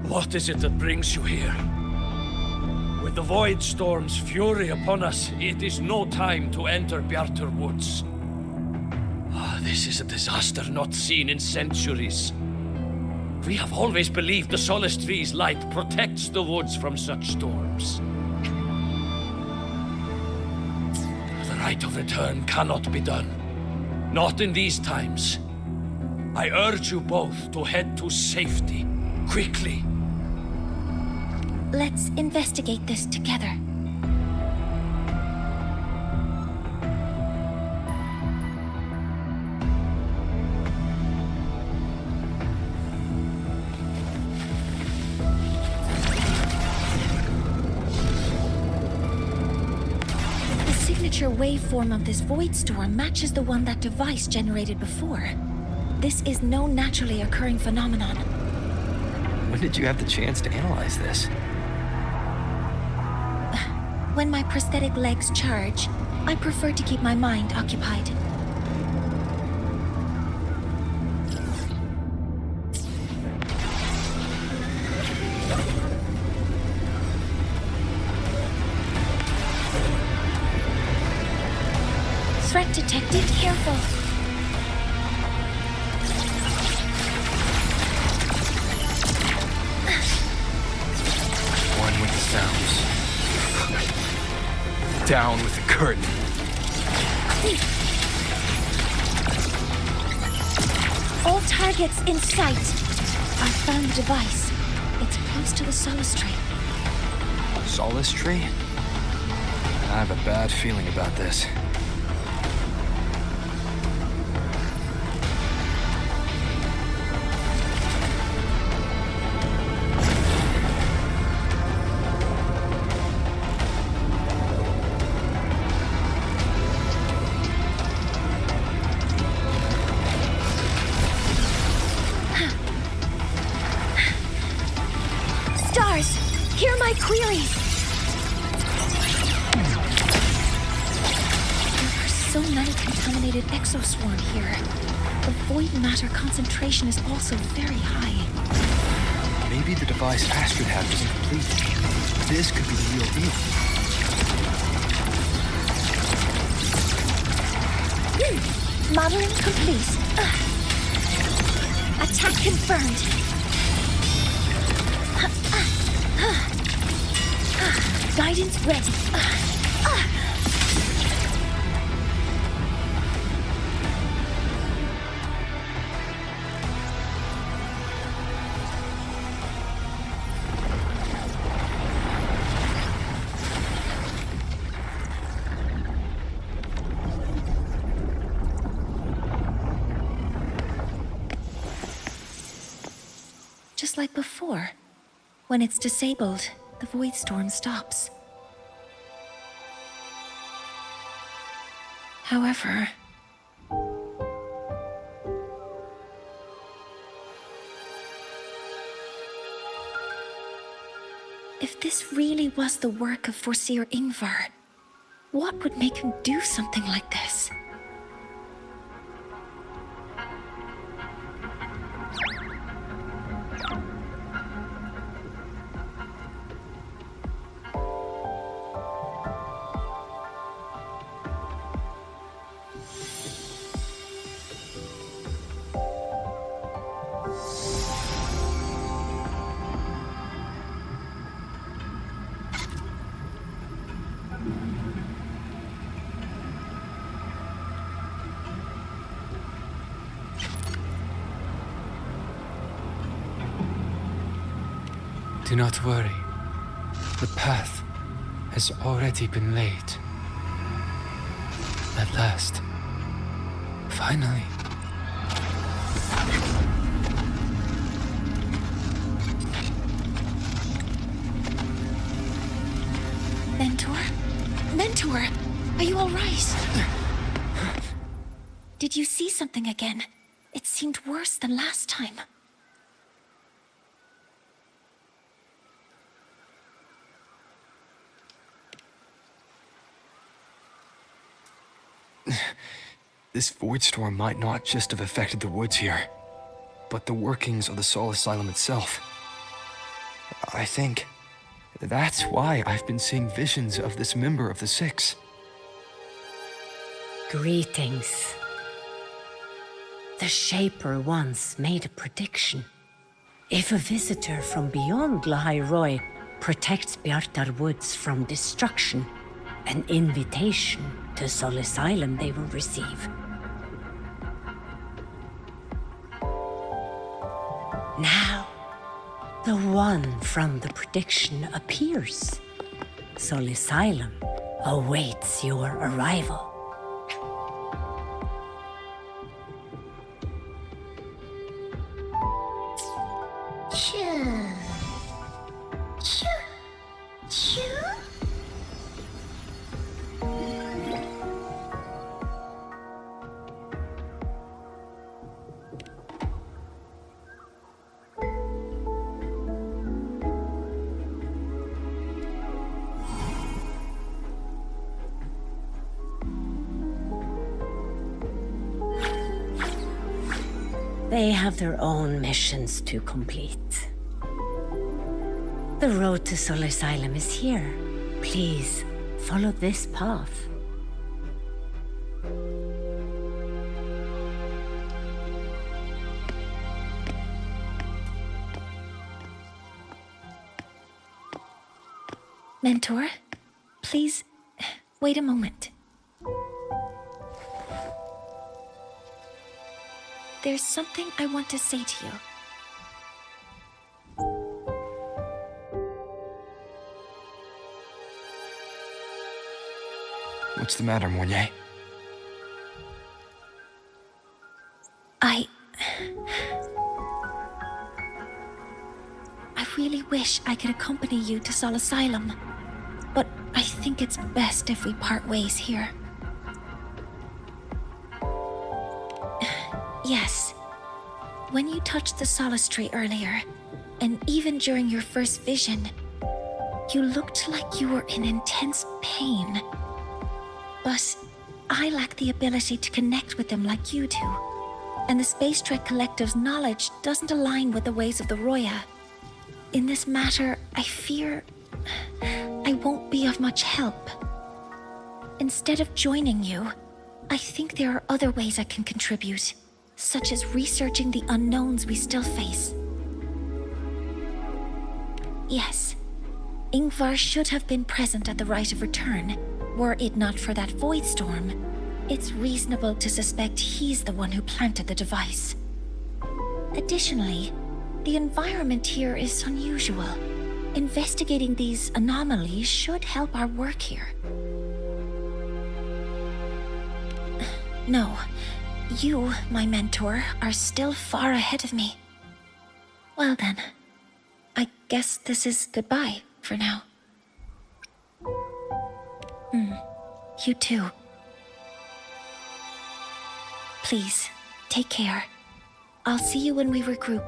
What is it that brings you here? With the Void Storm's fury upon us, it is no time to enter Bjartur Woods. This is a disaster not seen in centuries. We have always believed the Solace Tree's light protects the woods from such storms. The right of return cannot be done. Not in these times. I urge you both to head to safety, quickly. Let's investigate this together. The signature waveform of this void storm matches the one that device generated before. This is no naturally occurring phenomenon. When did you have the chance to analyze this? When my prosthetic legs charge, I prefer to keep my mind occupied. Threat detected. Careful. One with the sounds. Down with the curtain. All targets in sight. I found the device. It's close to the Solace Tree. Solace Tree? I have a bad feeling about this. Hear my queries! There are so many contaminated exoswarm here. The void matter concentration is also very high. Maybe the device Astrid had was incomplete. This could be the real deal. Modeling complete. Attack confirmed. Guidance ready. Just like before. When it's disabled, the void storm stops. However, if this really was the work of Forseer Ingvar, what would make him do something like this? Do not worry. The path has already been laid. At last. Finally. Mentor? Mentor! Are you all right? Did you see something again? It seemed worse than last time. This void storm might not just have affected the woods here, but the workings of the Soul Asylum itself. I think that's why I've been seeing visions of this member of the Six. Greetings. The Shaper once made a prediction. If a visitor from beyond Lahai protects Bjartar Woods from destruction, an invitation to Soul Asylum they will receive. Now, the one from the prediction appears. Soul Asylum awaits your arrival. They have their own missions to complete. The road to Soul Asylum is here. Please, follow this path. Mentor, please, wait a moment. There's something I want to say to you. What's the matter, Mornier? I really wish I could accompany you to Soul Asylum, but I think it's best if we part ways here. Yes. When you touched the solace tree earlier, and even during your first vision, you looked like you were in intense pain. But I lack the ability to connect with them like you do, and the Space Trek Collective's knowledge doesn't align with the ways of the Roya. In this matter, I fear I won't be of much help. Instead of joining you, I think there are other ways I can contribute. such as researching the unknowns we still face. Yes, Ingvar should have been present at the Rite of Return, were it not for that void storm. It's reasonable to suspect he's the one who planted the device. Additionally, the environment here is unusual. Investigating these anomalies should help our work here. No, you, my mentor, are still far ahead of me. Well then, I guess this is goodbye for now. You too. Please, take care. I'll see you when we regroup.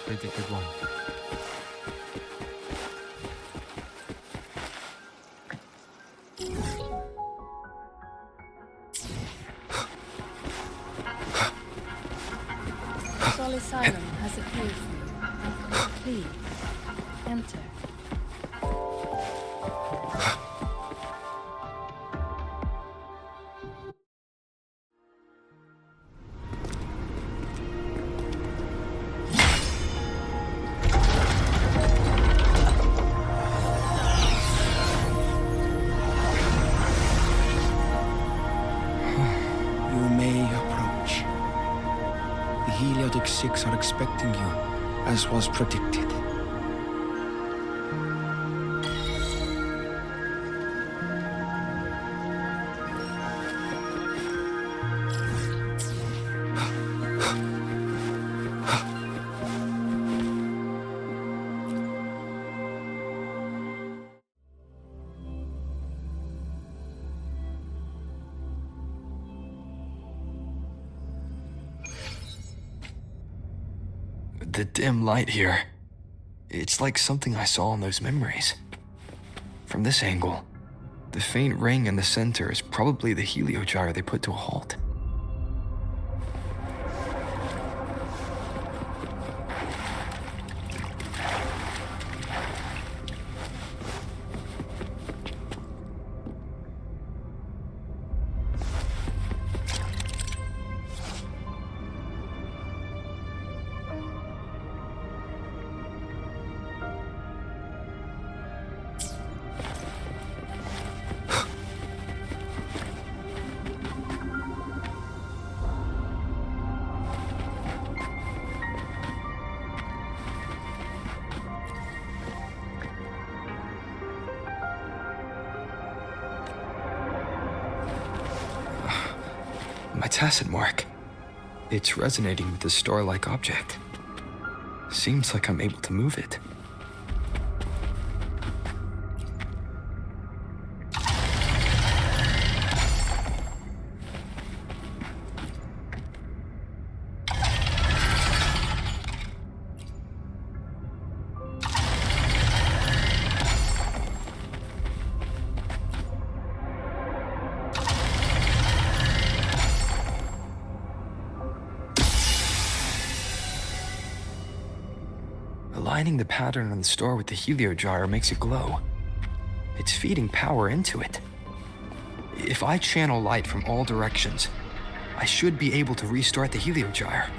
Predicted one. Sol Asylum has appeared for you. Please, enter. Six are expecting you, as was predicted. The dim light here. It's like something I saw in those memories. From this angle, the faint ring in the center is probably the heliogyre they put to a halt. my tacit mark. It's resonating with the star-like object. Seems like I'm able to move it. Aligning the pattern on the star with the heliogyre makes it glow. It's feeding power into it. If I channel light from all directions, I should be able to restart the heliogyre.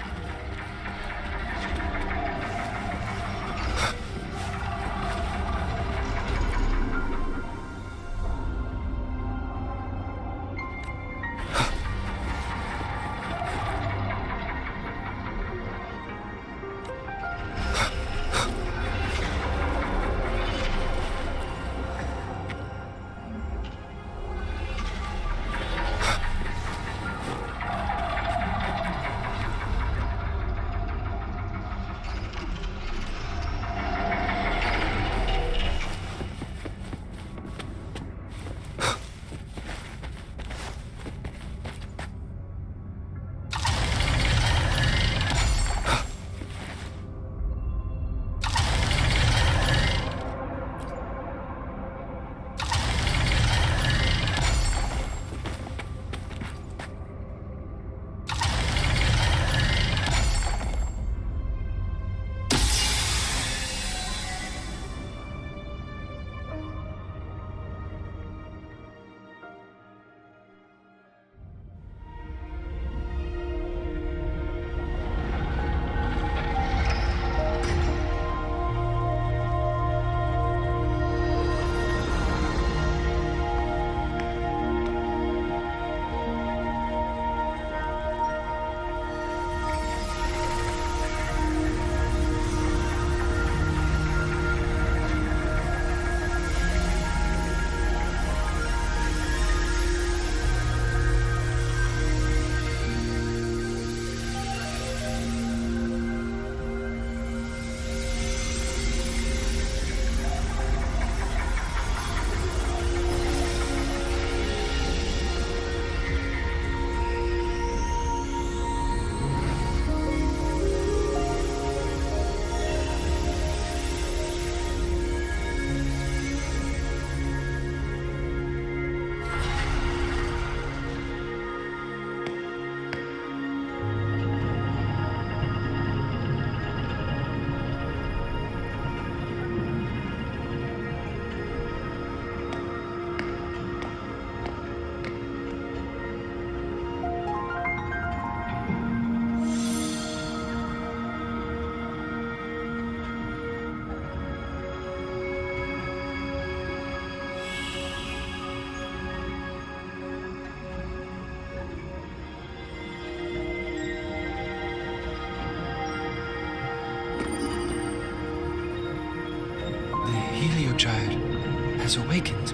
Heliogyre has awakened.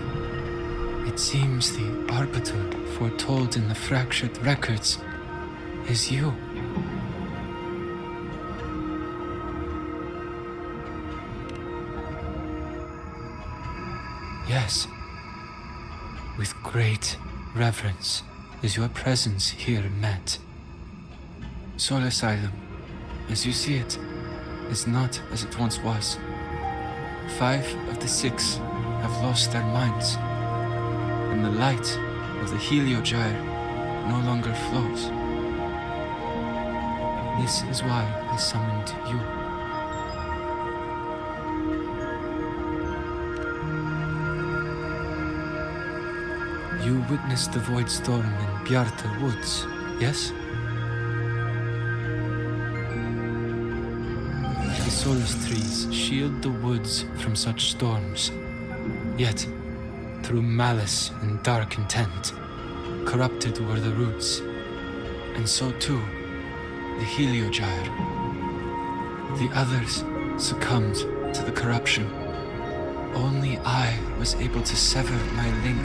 It seems the arbiter foretold in the fractured records is you. Yes. With great reverence is your presence here met. Soul Asylum, as you see it, is not as it once was. 5 of the 6 have lost their minds, and the light of the heliogyre no longer flows. This is why I summoned you. You witnessed the void storm in Bjarta Woods, yes? The Solus trees shield the woods from such storms. Yet, through malice and dark intent, corrupted were the roots, and so too the heliogyre. The others succumbed to the corruption. Only I was able to sever my link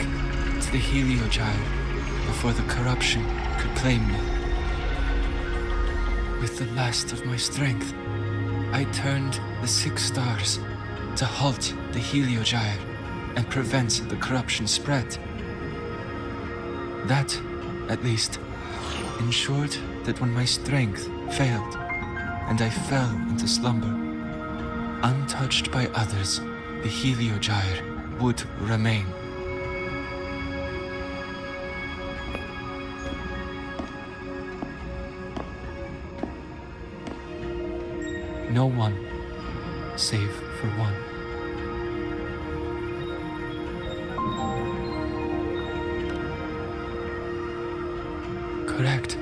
to the heliogyre before the corruption could claim me. With the last of my strength, I turned the 6 stars to halt the Heliogyre and prevent the corruption spread. That, at least, ensured that when my strength failed and I fell into slumber, untouched by others, the Heliogyre would remain. No one, save for one. Correct.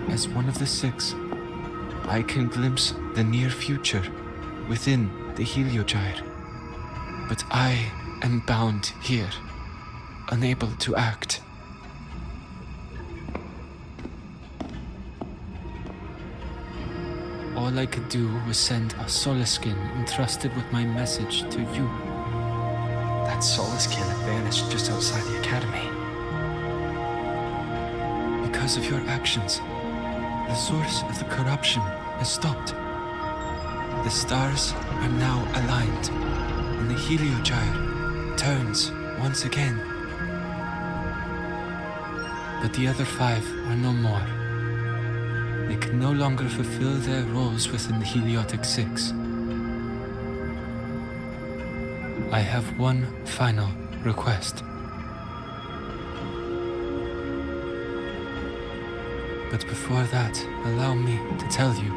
As one of the 6, I can glimpse the near future within the Heliogyre. But I am bound here, unable to act. All I could do was send a Soliskin entrusted with my message to you. That Soliskin vanished just outside the academy. Because of your actions, the source of the corruption has stopped. The stars are now aligned, and the Heliogyre turns once again. But the other 5 are no more. They can no longer fulfill their roles within the Heliotic 6. I have one final request. But before that, allow me to tell you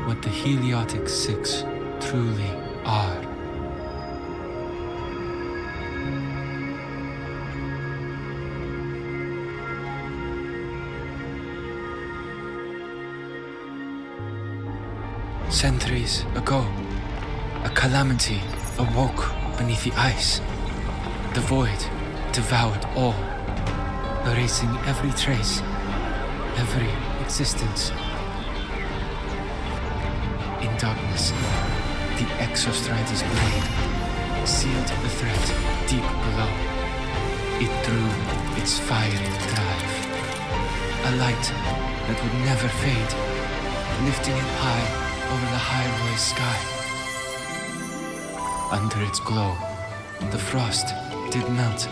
what the Heliotic 6 truly are. Centuries ago, a calamity awoke beneath the ice. The void devoured all, erasing every trace, every existence. In darkness, the Exostrider's blade sealed the threat deep below. It drew its fiery drive, a light that would never fade, lifting it high over the High sky. Under its glow, the frost did melt,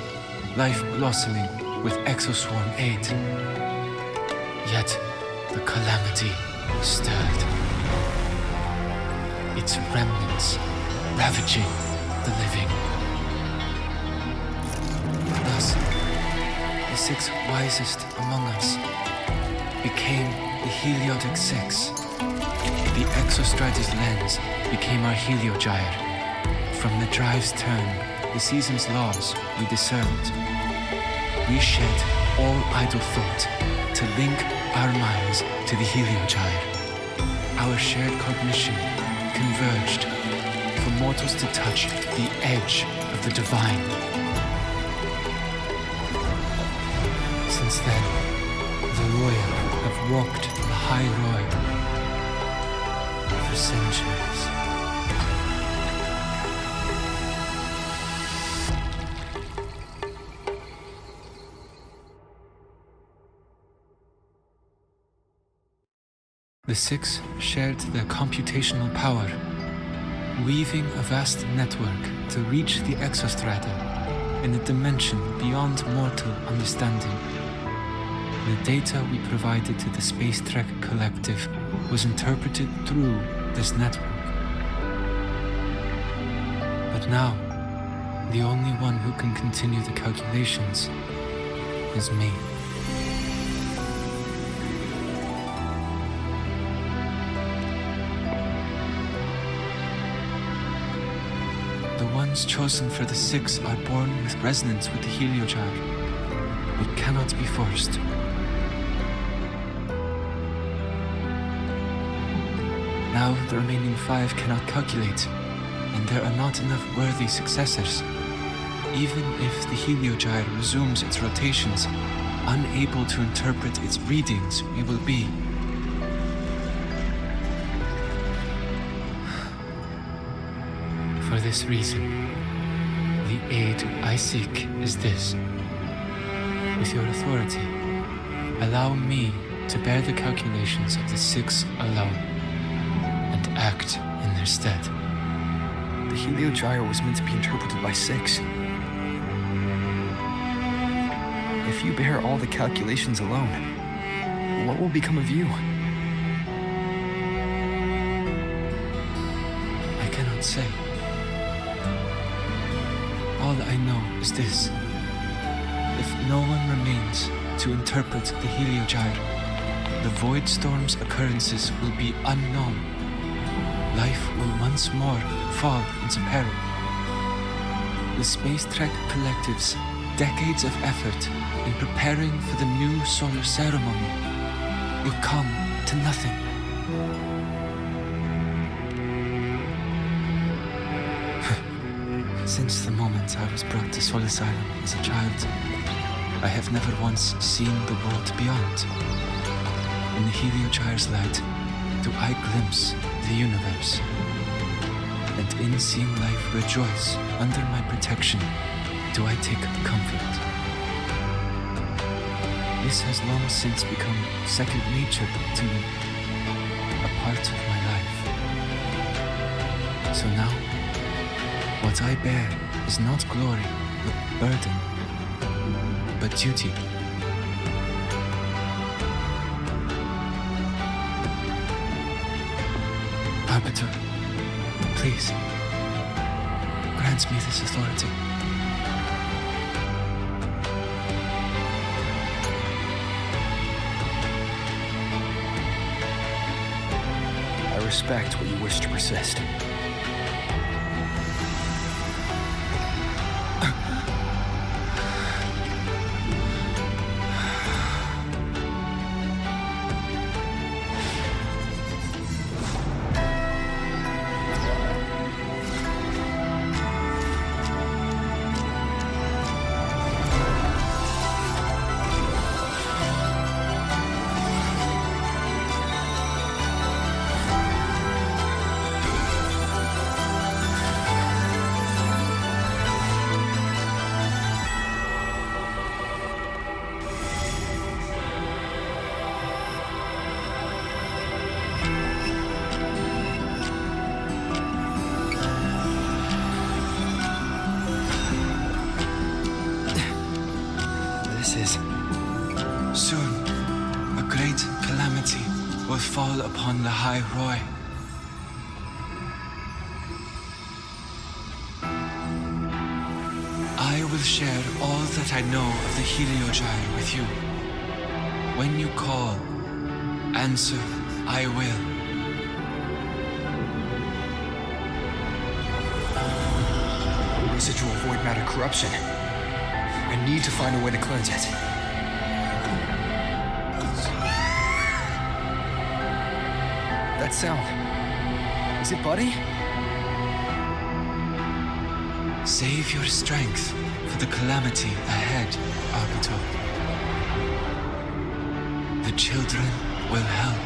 life blossoming with Exoswarm aid. Yet the calamity stirred, its remnants ravaging the living. Thus, the 6 wisest among us became the Heliotic 6. The Exostrider's lens became our Heliogyre. From the drive's turn, the season's laws we discerned. We shed all idle thought to link our minds to the Heliogyre. Our shared cognition converged for mortals to touch the edge of the divine. Since then, the royal have walked the High Roy for centuries. The 6 shared their computational power, weaving a vast network to reach the Exostrider in a dimension beyond mortal understanding. The data we provided to the Space Trek Collective was interpreted through this network. But now, the only one who can continue the calculations is me. The ones chosen for the 6 are born with resonance with the Heliogyre. It cannot be forced. Now the remaining 5 cannot calculate, and there are not enough worthy successors. Even if the Heliogyre resumes its rotations, unable to interpret its readings, we will be. For this reason, The aid I seek is this. With your authority, allow me to bear the calculations of the six alone, and act in their stead. The heliogyre was meant to be interpreted by six. If you bear all the calculations alone, what will become of you? I cannot say. All I know is this. If no one remains to interpret the heliogyre, the void storm's occurrences will be unknown. Life will once more fall into peril. The Space Trek Collective's decades of effort in preparing for the new solar ceremony will come to nothing. Since the moment I was brought to Sol Asylum as a child, I have never once seen the world beyond. In the heliogyre's light, do I glimpse the universe. And in seeing life rejoice under my protection, do I take comfort. This has long since become second nature to me, a part of my life. So now, what I bear is not glory, but burden, but duty. Arbiter, please, grant me this authority. I respect what you wish to persist. Soon, a great calamity will fall upon the High Roy. I will share all that I know of the heliogyre with you. When you call, answer, I will. Residual void matter corruption. I need to find a way to cleanse it. That sound. Is it Buddy? Save your strength for the calamity ahead, Arbiter. The children will help.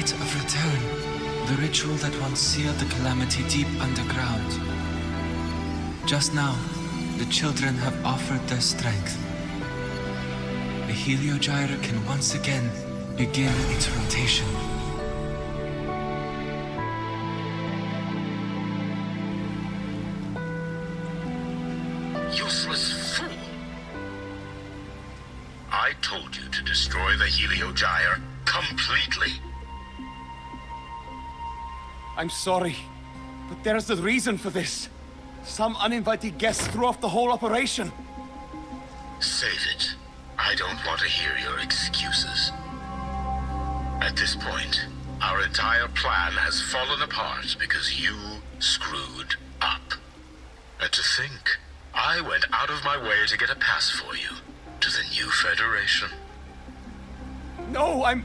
Of return, the ritual that once sealed the calamity deep underground. Just now, the children have offered their strength. The heliogyre can once again begin its rotation. Useless fool! I told you to destroy the heliogyre completely. I'm sorry, but there's a reason for this. Some uninvited guests threw off the whole operation. Save it. I don't want to hear your excuses. At this point, our entire plan has fallen apart because you screwed up. And to think, I went out of my way to get a pass for you to the new Federation. No, I'm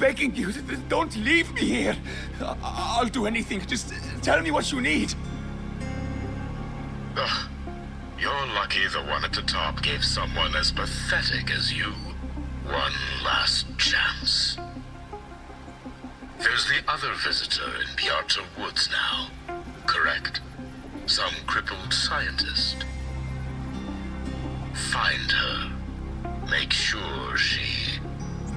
begging you, don't leave me here. I'll do anything, just tell me what you need. Ugh. You're lucky the one at the top gave someone as pathetic as you one last chance. There's the other visitor in Bjartar Woods now, correct? Some crippled scientist. Find her. Make sure she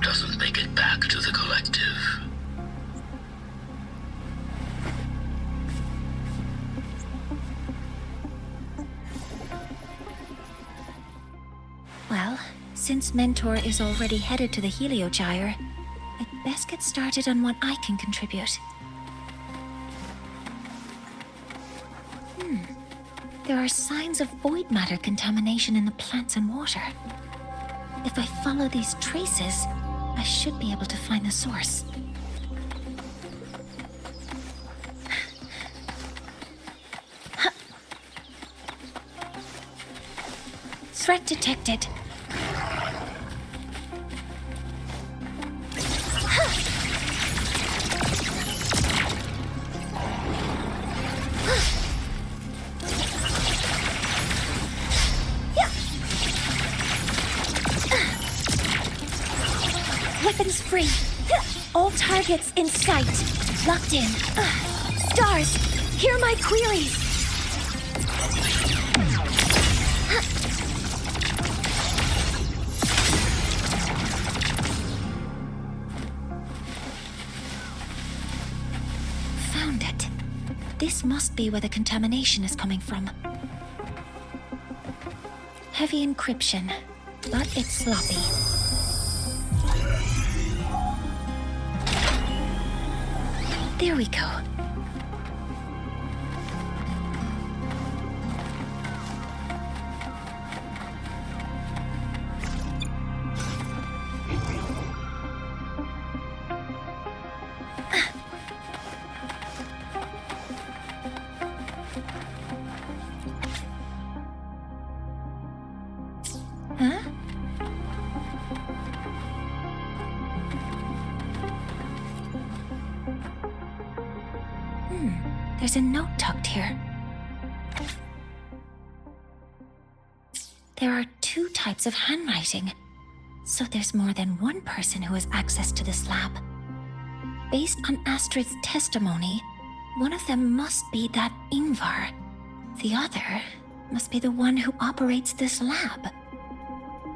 doesn't make it back to the collective. Well, since Mentor is already headed to the heliogyre, I'd best get started on what I can contribute. There are signs of void matter contamination in the plants and water. If I follow these traces, I should be able to find the source. Threat detected. Weapons free. All targets in sight. Locked in. Stars, hear my queries. Found it. This must be where the contamination is coming from. Heavy encryption, but it's sloppy. There we go. Huh? There's a note tucked here. There are 2 types of handwriting, so there's more than one person who has access to this lab. Based on Astrid's testimony, one of them must be that Ingvar. The other must be the one who operates this lab.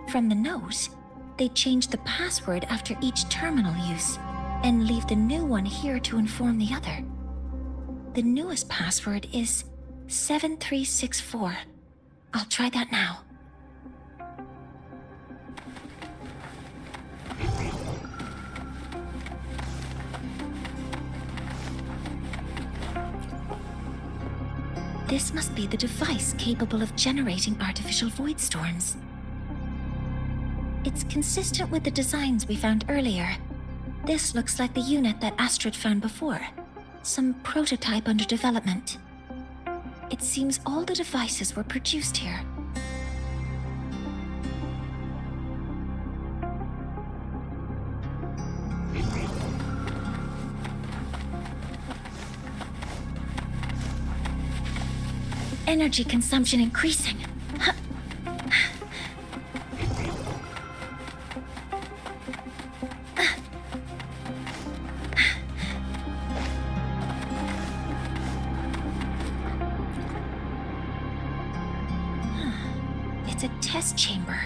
From the note, they change the password after each terminal use and leave the new one here to inform the other. The newest password is 7364. I'll try that now. This must be the device capable of generating artificial void storms. It's consistent with the designs we found earlier. This looks like the unit that Astrid found before. Some prototype under development. It seems all the devices were produced here. Energy consumption increasing. It's a test chamber.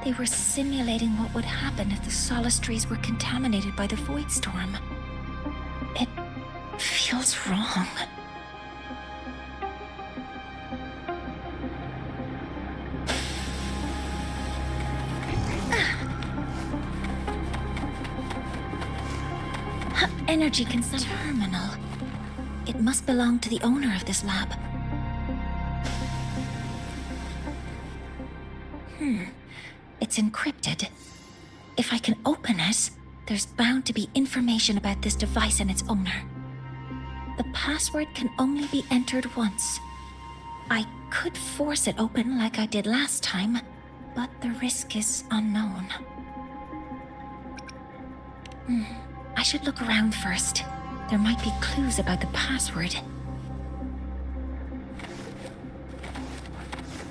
They were simulating what would happen if the Solace trees were contaminated by the Void Storm. It feels wrong. Energy consumption terminal. It must belong to the owner of this lab. It's encrypted. If I can open it, there's bound to be information about this device and its owner. The password can only be entered once. I could force it open like I did last time, but the risk is unknown. I should look around first. There might be clues about the password.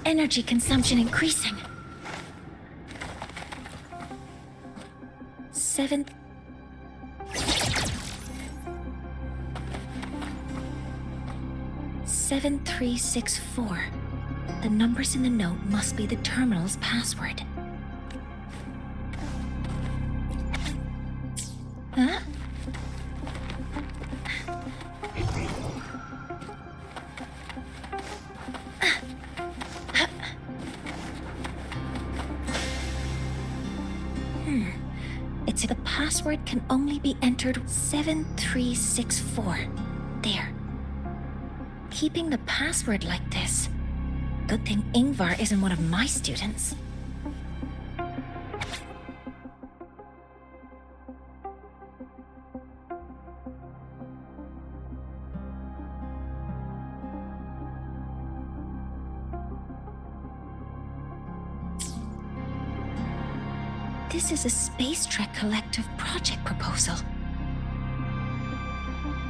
Energy consumption increasing. 7364. The numbers in the note must be the terminal's password. Huh? It's the password can only be entered 7364. There. Keeping the password like this. Good thing Ingvar isn't one of my students. This is a Space Trek Collective project proposal.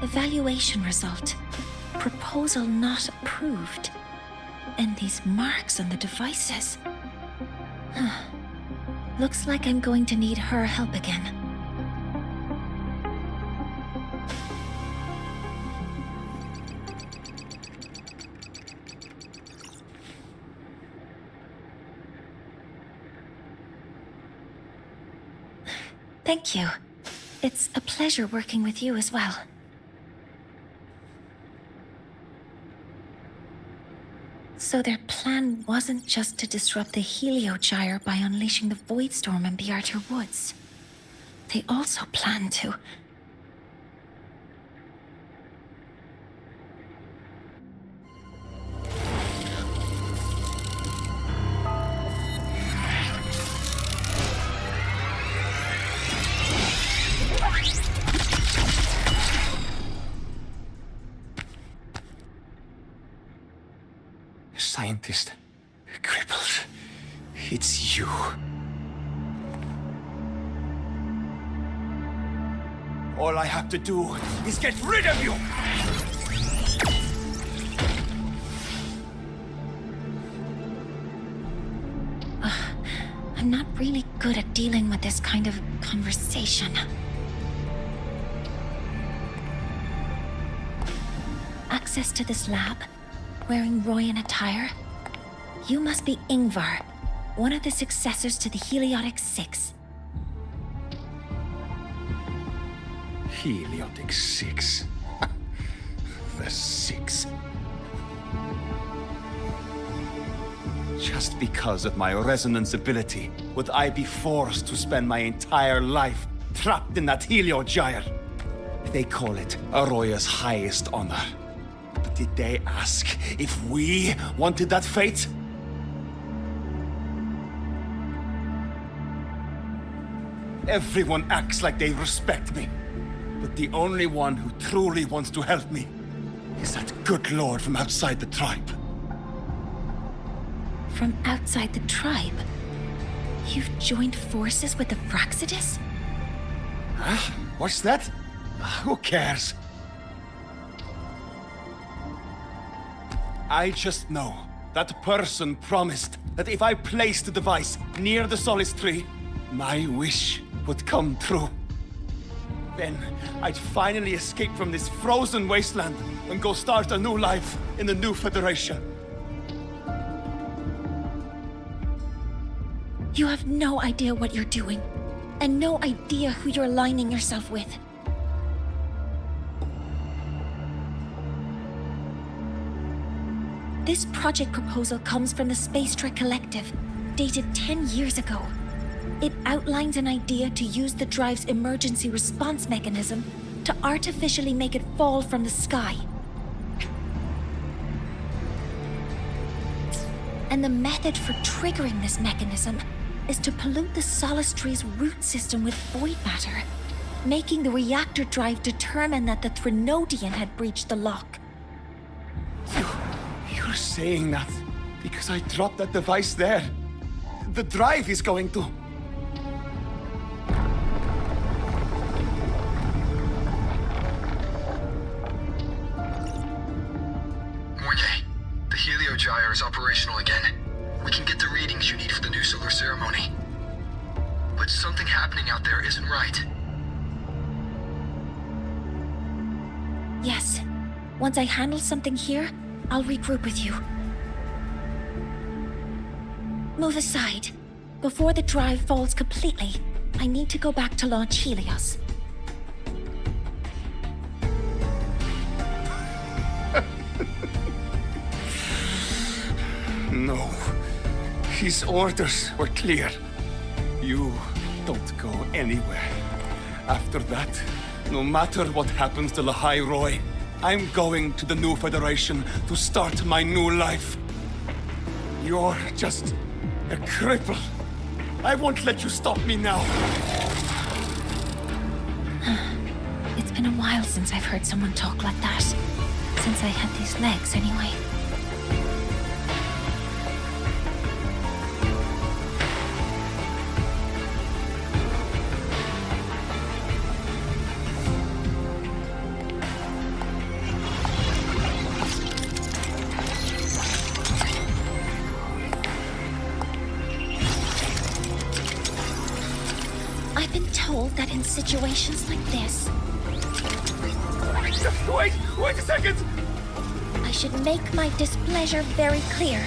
Evaluation result. Proposal not approved. And these marks on the devices. Looks like I'm going to need her help again. Thank you. It's a pleasure working with you as well. So their plan wasn't just to disrupt the Heliogyre by unleashing the Void Storm in Bjartar Woods. They also planned to... Scientist. Crippled. It's you. All I have to do is get rid of you! I'm not really good at dealing with this kind of conversation. Access to this lab? Wearing Royan attire? You must be Ingvar, one of the successors to the Heliotic Six. Heliotic Six. The Six. Just because of my resonance ability, would I be forced to spend my entire life trapped in that Heliogyre? They call it Aroya's highest honor. But did they ask if we wanted that fate? Everyone acts like they respect me. But the only one who truly wants to help me is that good lord from outside the tribe. From outside the tribe? You've joined forces with the Fraxidus? Huh? What's that? Who cares? I just know that person promised that if I placed the device near the Solace tree, my wish would come true. Then I'd finally escape from this frozen wasteland and go start a new life in the new Federation. You have no idea what you're doing, and no idea who you're aligning yourself with. This project proposal comes from the Space Trek Collective, dated 10 years ago. It outlines an idea to use the drive's emergency response mechanism to artificially make it fall from the sky. And the method for triggering this mechanism is to pollute the Solace Tree's root system with void matter, making the reactor drive determine that the Threnodian had breached the lock. You're saying that because I dropped that device there. The drive is going to... Mornier, the heliogyre is operational again. We can get the readings you need for the new solar ceremony. But something happening out there isn't right. Yes. Once I handle something here, I'll regroup with you. Move aside. Before the drive falls completely, I need to go back to launch Helios. No. His orders were clear. You don't go anywhere. After that, no matter what happens to Lahai Roy, I'm going to the New Federation to start my new life. You're just a cripple. I won't let you stop me now. It's been a while since I've heard someone talk like that. Since I had these legs, anyway. I've been told that in situations like this... Wait a second! I should make my displeasure very clear.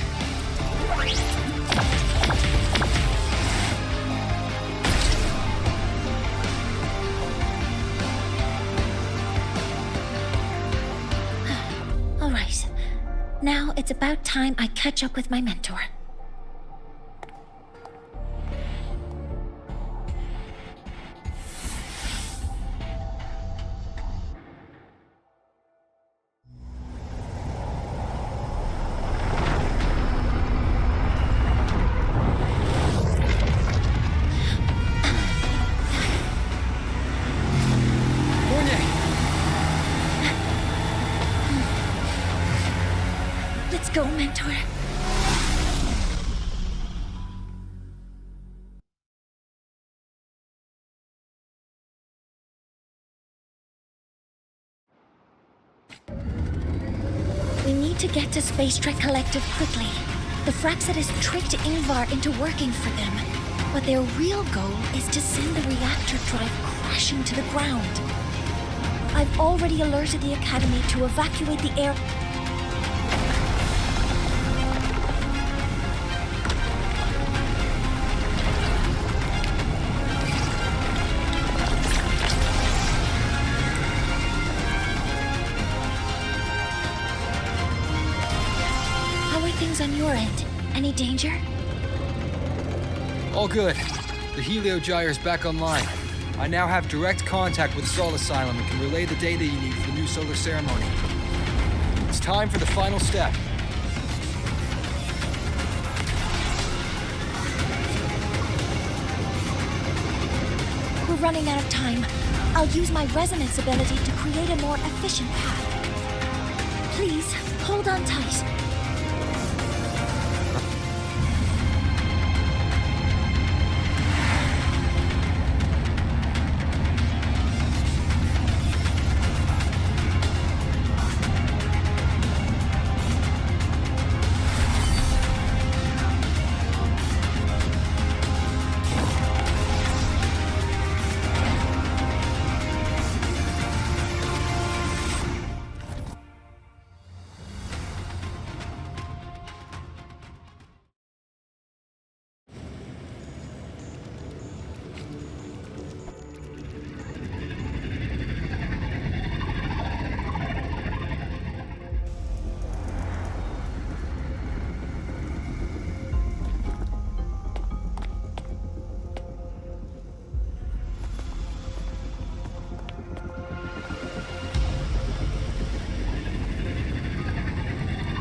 All right. Now it's about time I catch up with my mentor. Let's go, mentor. We need to get to Space Trek Collective quickly. The Fraxidus tricked Ingvar into working for them, but their real goal is to send the reactor drive crashing to the ground. I've already alerted the Academy to evacuate the air... on your end. Any danger? All good. The heliogyre is back online. I now have direct contact with Sol Asylum and can relay the data you need for the new solar ceremony. It's time for the final step. We're running out of time. I'll use my resonance ability to create a more efficient path. Please, hold on tight.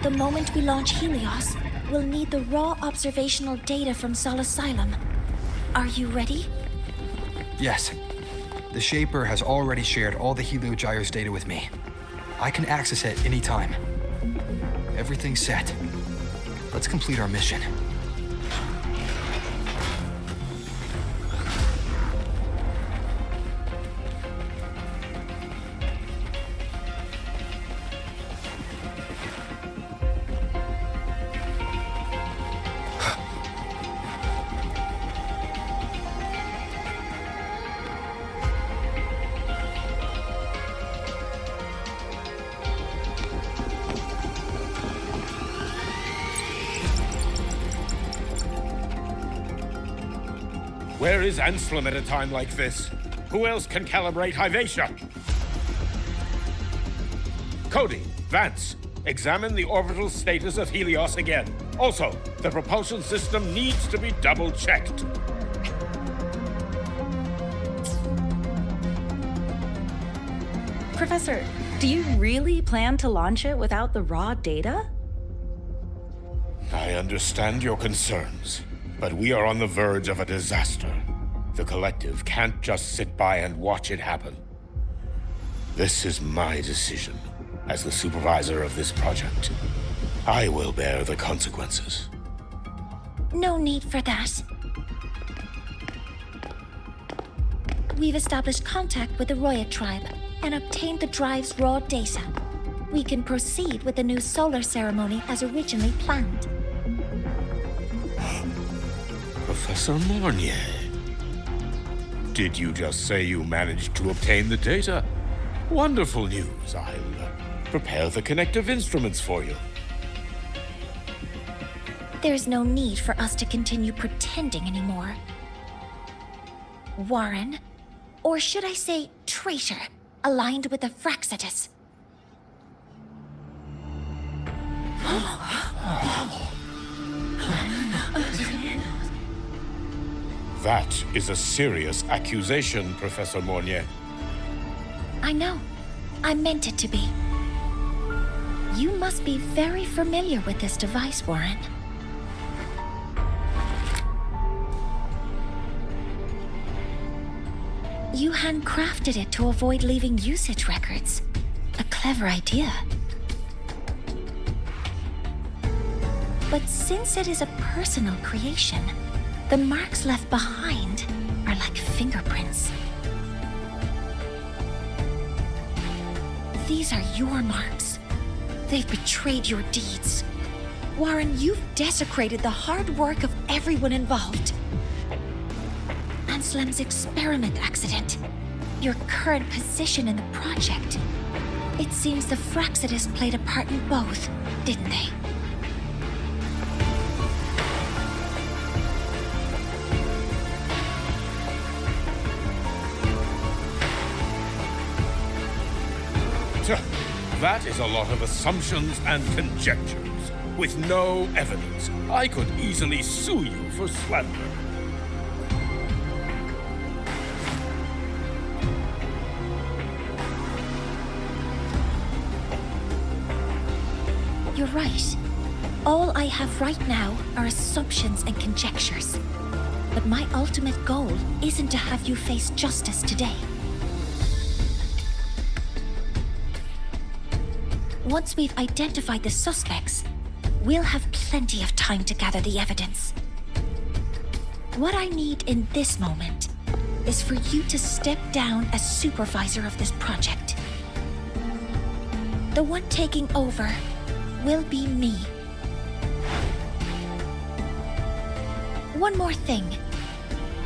The moment we launch Helios, we'll need the raw observational data from Sol Asylum. Are you ready? Yes. The Shaper has already shared all the Heliogyre's data with me. I can access it anytime. Everything's set. Let's complete our mission. Where is Anselm at a time like this? Who else can calibrate Hyvatia? Cody, Vance, examine the orbital status of Helios again. Also, the propulsion system needs to be double-checked. Professor, do you really plan to launch it without the raw data? I understand your concerns, but we are on the verge of a disaster. The Collective can't just sit by and watch it happen. This is my decision as the supervisor of this project. I will bear the consequences. No need for that. We've established contact with the Roya tribe and obtained the drive's raw data. We can proceed with the new solar ceremony as originally planned. Professor Mornier, did you just say you managed to obtain the data? Wonderful news. I'll prepare the connective instruments for you. There's no need for us to continue pretending anymore. Warren, or should I say traitor, aligned with the Fraxitus. That is a serious accusation, Professor Mornier. I know. I meant it to be. You must be very familiar with this device, Warren. You handcrafted it to avoid leaving usage records. A clever idea. But since it is a personal creation, the marks left behind are like fingerprints. These are your marks. They've betrayed your deeds. Warren, you've desecrated the hard work of everyone involved. Anselm's experiment accident, your current position in the project. It seems the Fraxitus played a part in both, didn't they? That is a lot of assumptions and conjectures, with no evidence. I could easily sue you for slander. You're right. All I have right now are assumptions and conjectures. But my ultimate goal isn't to have you face justice today. Once we've identified the suspects, we'll have plenty of time to gather the evidence. What I need in this moment is for you to step down as supervisor of this project. The one taking over will be me. One more thing.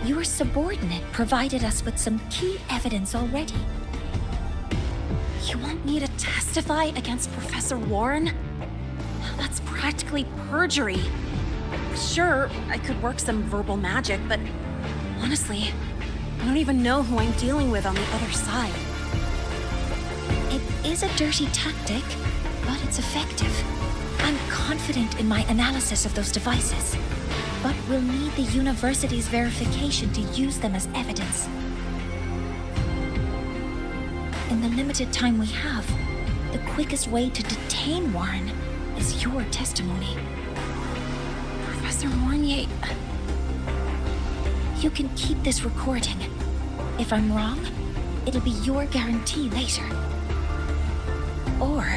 Your subordinate provided us with some key evidence already. You want me to testify against Professor Warren? That's practically perjury. Sure, I could work some verbal magic, but honestly, I don't even know who I'm dealing with on the other side. It is a dirty tactic, but it's effective. I'm confident in my analysis of those devices, but we'll need the university's verification to use them as evidence. In the limited time we have, the quickest way to detain Warren is your testimony. Professor Mornier, you can keep this recording. If I'm wrong, it'll be your guarantee later. Or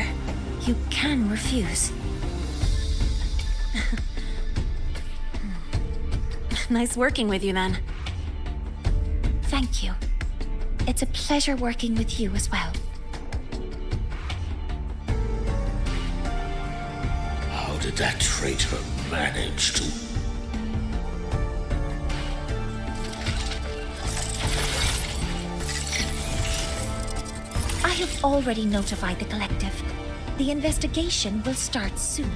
you can refuse. Nice working with you then. Thank you. It's a pleasure working with you as well. How did that traitor manage to... I have already notified the collective. The investigation will start soon.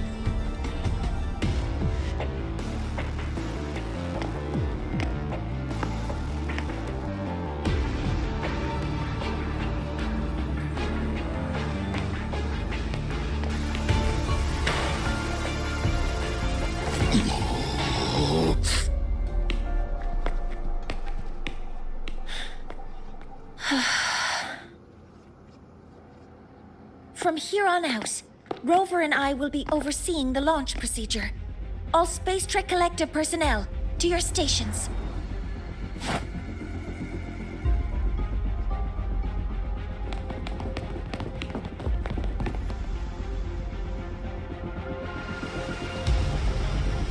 From here on out, Rover and I will be overseeing the launch procedure. All Space Trek Collective personnel, to your stations.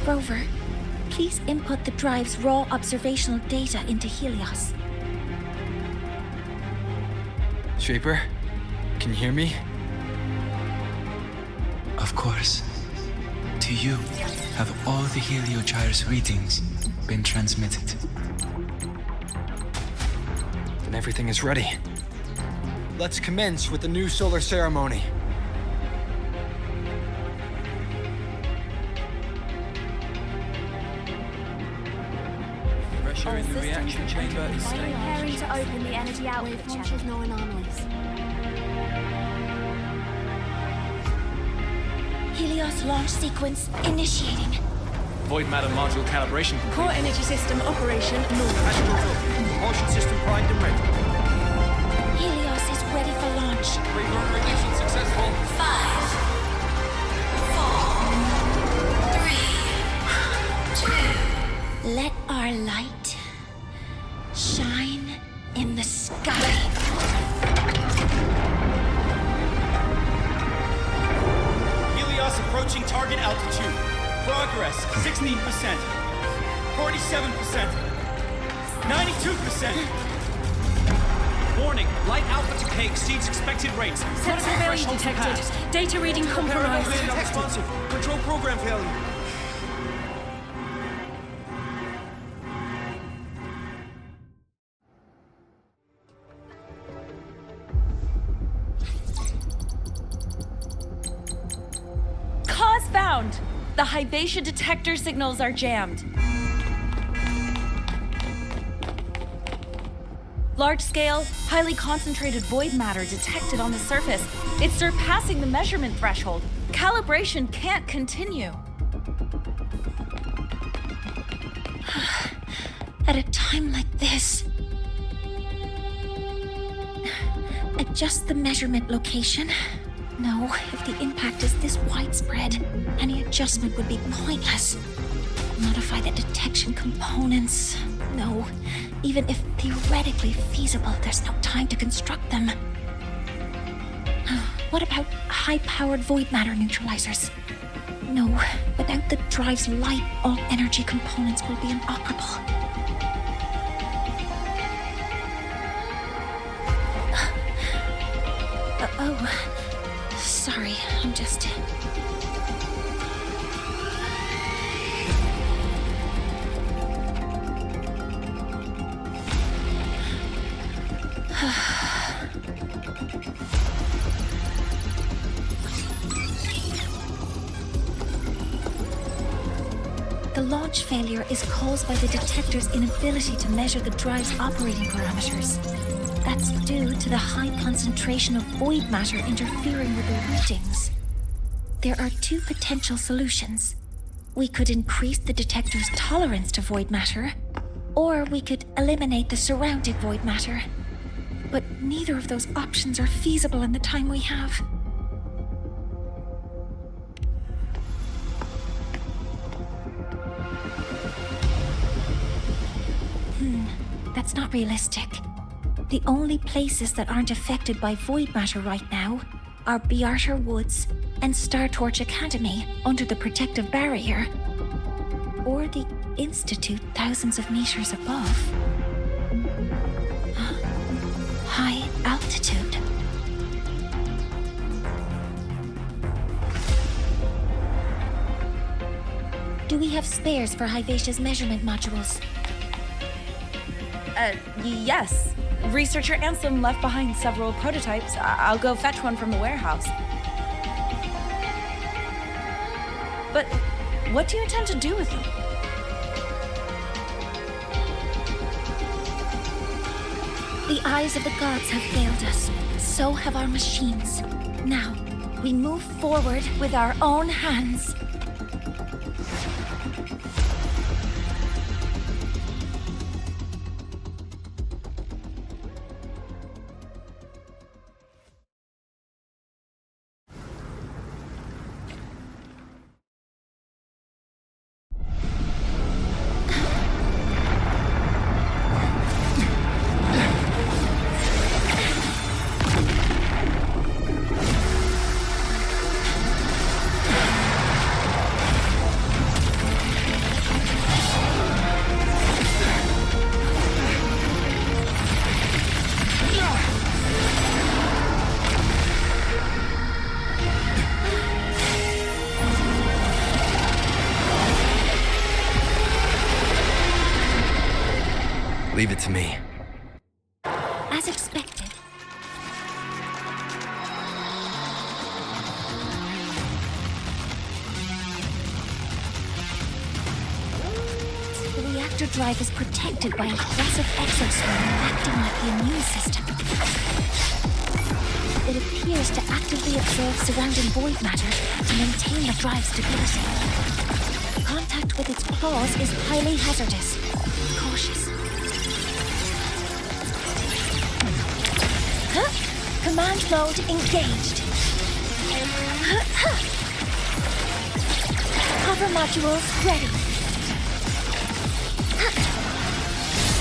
Rover, please input the drive's raw observational data into Helios. Shaper, can you hear me? Of course. To you, have all the Heliogyre's readings been transmitted? Then everything is ready. Let's commence with the new solar ceremony. Pressure in the reaction chamber is stable. Preparing to open the energy output channel. No anomalies. Helios launch sequence initiating. Void matter module calibration complete. Core energy system operation normal. Propulsion system primed and ready. Helios is ready for launch. Reburn radiation successful. 5, 4, 3, 2. Let our light shine in the sky. Helios approaching target altitude. Progress 16%. 47%. 92%. Warning, light alpha decay exceeds expected rates. Critical failure detected. Data reading compromised. Unresponsive. Control program failure. Cause found! The Hyvatia detector signals are jammed. Large-scale, highly concentrated void matter detected on the surface. It's surpassing the measurement threshold. Calibration can't continue. At a time like this, adjust the measurement location. No, if the impact is this widespread, any adjustment would be pointless. Modify the detection components. No, even if theoretically feasible, there's no time to construct them. What about high-powered void matter neutralizers? No, without the drive's light, all energy components will be inoperable. Oh, sorry, I'm just... The launch failure is caused by the detector's inability to measure the drive's operating parameters. That's due to the high concentration of void matter interfering with the readings. There are two potential solutions. We could increase the detector's tolerance to void matter, or we could eliminate the surrounding void matter. But neither of those options are feasible in the time we have. that's not realistic. The only places that aren't affected by void matter right now are Bearter Woods and Startorch Academy under the protective barrier. Or the Institute thousands of meters above. High altitude. Do we have spares for Hyvatia's measurement modules? Yes. Researcher Ansem left behind several prototypes. I'll go fetch one from the warehouse. But what do you intend to do with them? The eyes of the gods have failed us. So have our machines. Now, we move forward with our own hands. Leave it to me. As expected. The reactor drive is protected by a aggressive exoskeleton acting like the immune system. It appears to actively absorb surrounding void matter to maintain the drive stability. Contact with its claws is highly hazardous. Be cautious. Command mode engaged. Hover modules ready.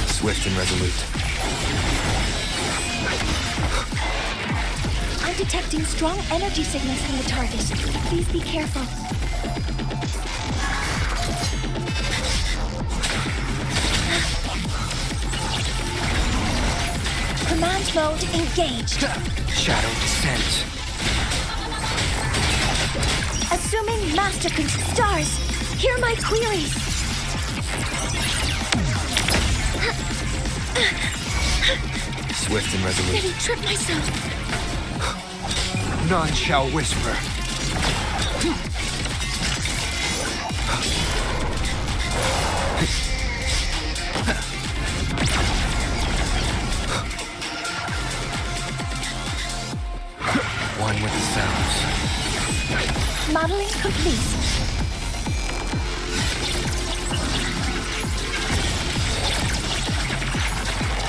Swift and resolute. I'm detecting strong energy signals from the target. Please be careful. Command mode engaged. Shadow descent. Assuming master control. Stars, hear my queries. Swift and resolute. Nearly tripped myself. None shall whisper. One with the sounds. Modeling complete.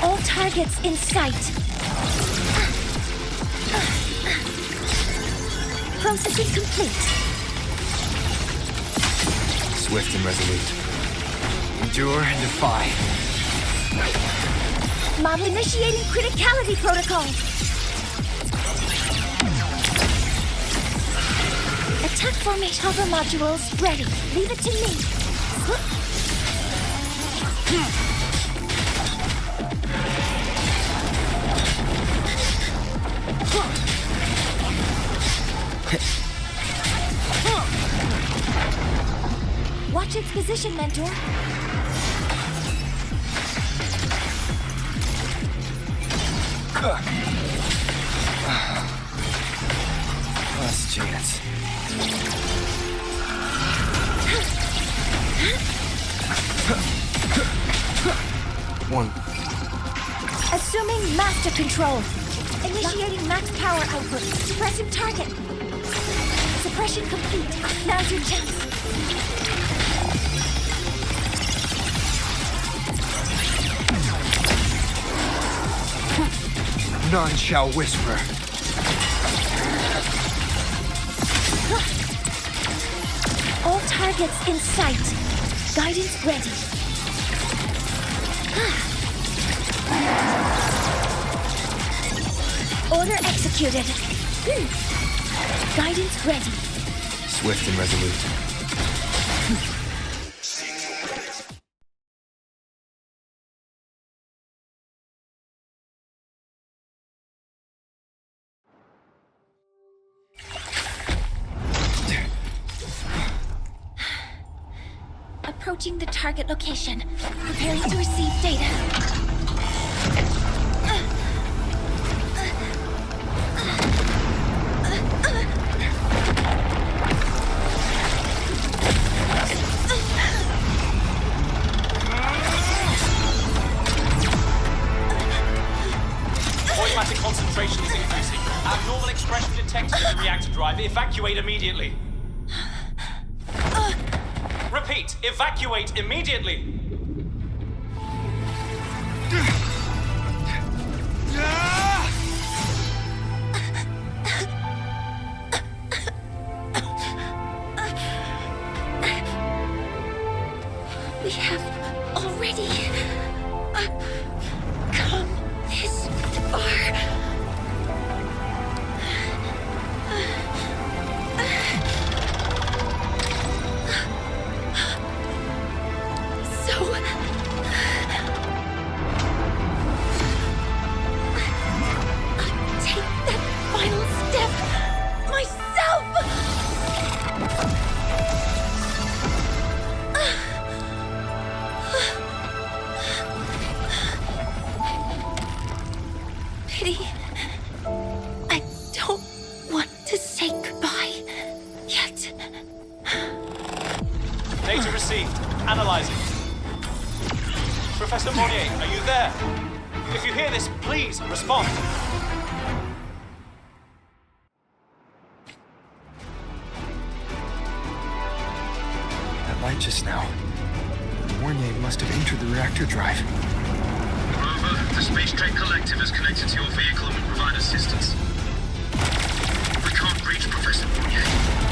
All targets in sight. Processing complete. Swift and resolute. Endure and defy. Model initiating criticality protocol. Attack formation hover modules ready. Leave it to me. Watch its position, Mentor. Last chance. One. Assuming master control. Initiating max power output. Suppressing target. Suppression complete. Now's your chance. None shall whisper. All targets in sight. Guidance ready. Order executed. Guidance ready. Swift and resolute. Approaching the target location. Preparing to receive data. Voidmatic concentration is increasing. Abnormal expression detected in the reactor drive. Evacuate immediately. Repeat, evacuate immediately. We have already come this far. So I'll take that final step myself. Pity. I don't want to say goodbye yet. Data received. Analyzing. Professor Monnier, are you there? If you hear this, please respond. That light just now. Mornier must have entered the reactor drive. Rover, the Space Trek Collective is connected to your vehicle and will provide assistance. We can't reach Professor Mounier.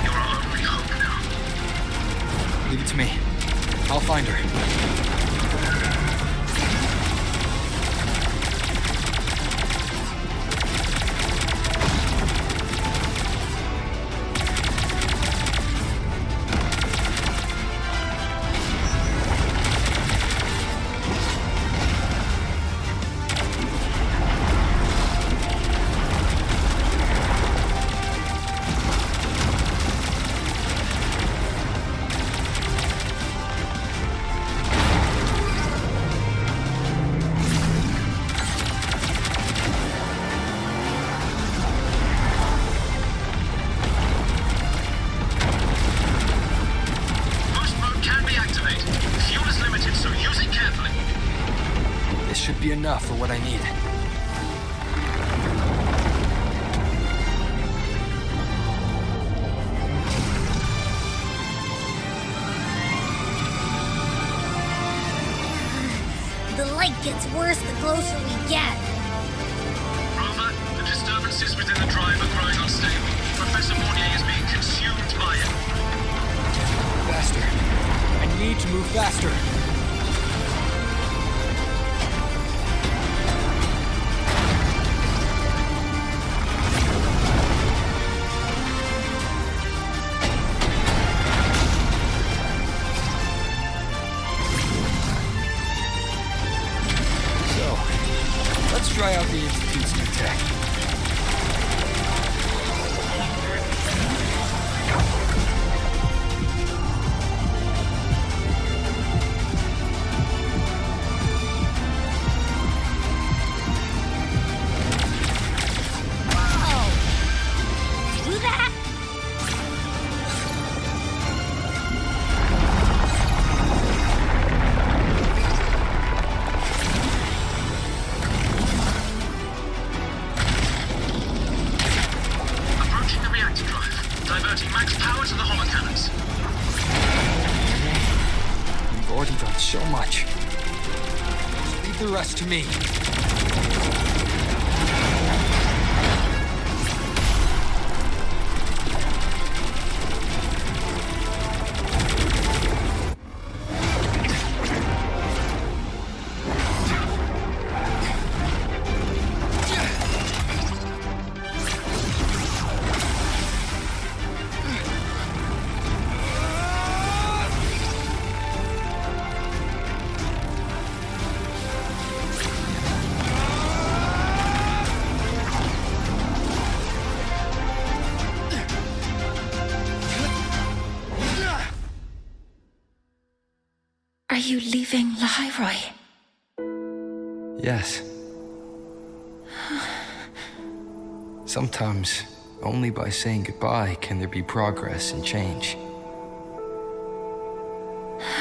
You're our only hope now. Leave it to me. I'll find her. Should be enough for what I need. The light gets worse the closer we get. Rover, the disturbances within the drive are growing unstable. Professor Mounier is being consumed by it. Faster. I need to move faster. Try out the Institute's new tech. Whoa! Do that? Diverting max power to the holocannons. We've already done so much. Just leave the rest to me. you leaving Lahiroy? Yes. Sometimes, only by saying goodbye can there be progress and change.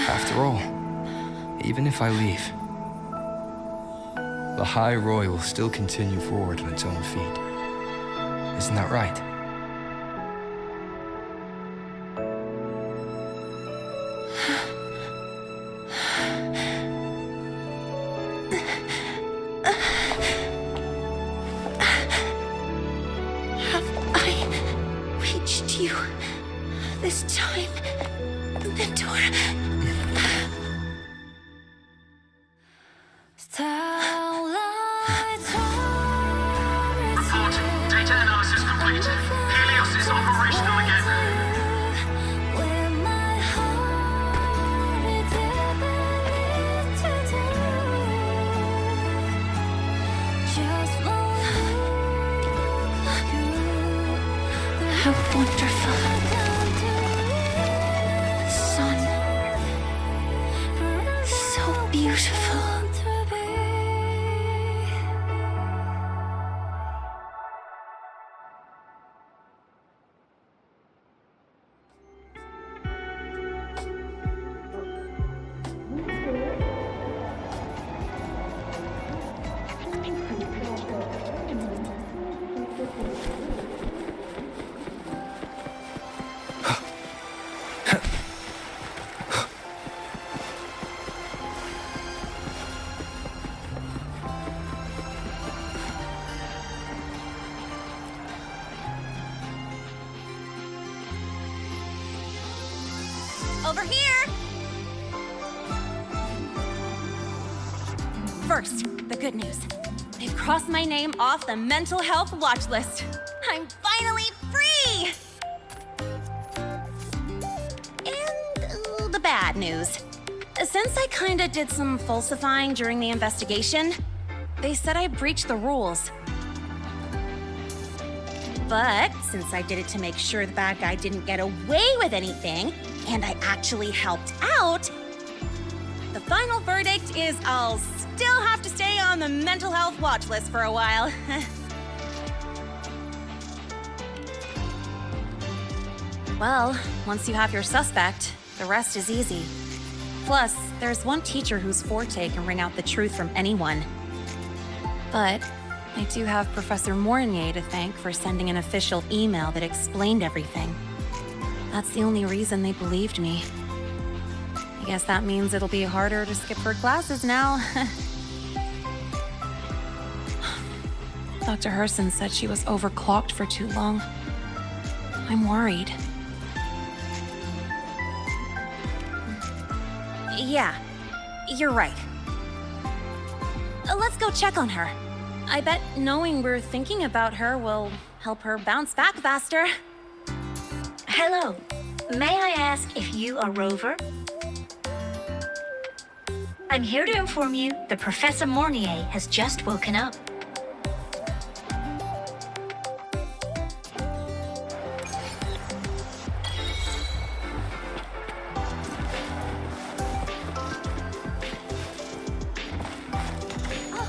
After all, even if I leave, the High Roy will still continue forward on its own feet. Isn't that right? Have I reached you this time, Mentor? Report. Data analysis complete. Helios is operational again. How wonderful. Sun. So beautiful. Over here! First, the good news. They've crossed my name off the mental health watch list. I'm finally free! And the bad news. Since I kinda did some falsifying during the investigation, they said I breached the rules. But since I did it to make sure the bad guy didn't get away with anything, and I actually helped out, the final verdict is I'll still have to stay on the mental health watch list for a while. Well, once you have your suspect, the rest is easy. Plus, there's one teacher whose forte can wring out the truth from anyone. But I do have Professor Mornier to thank for sending an official email that explained everything. That's the only reason they believed me. I guess that means it'll be harder to skip her classes now. Dr. Herson said she was overclocked for too long. I'm worried. Yeah, you're right. Let's go check on her. I bet knowing we're thinking about her will help her bounce back faster. Hello. May I ask if you are Rover? I'm here to inform you that Professor Mornier has just woken up.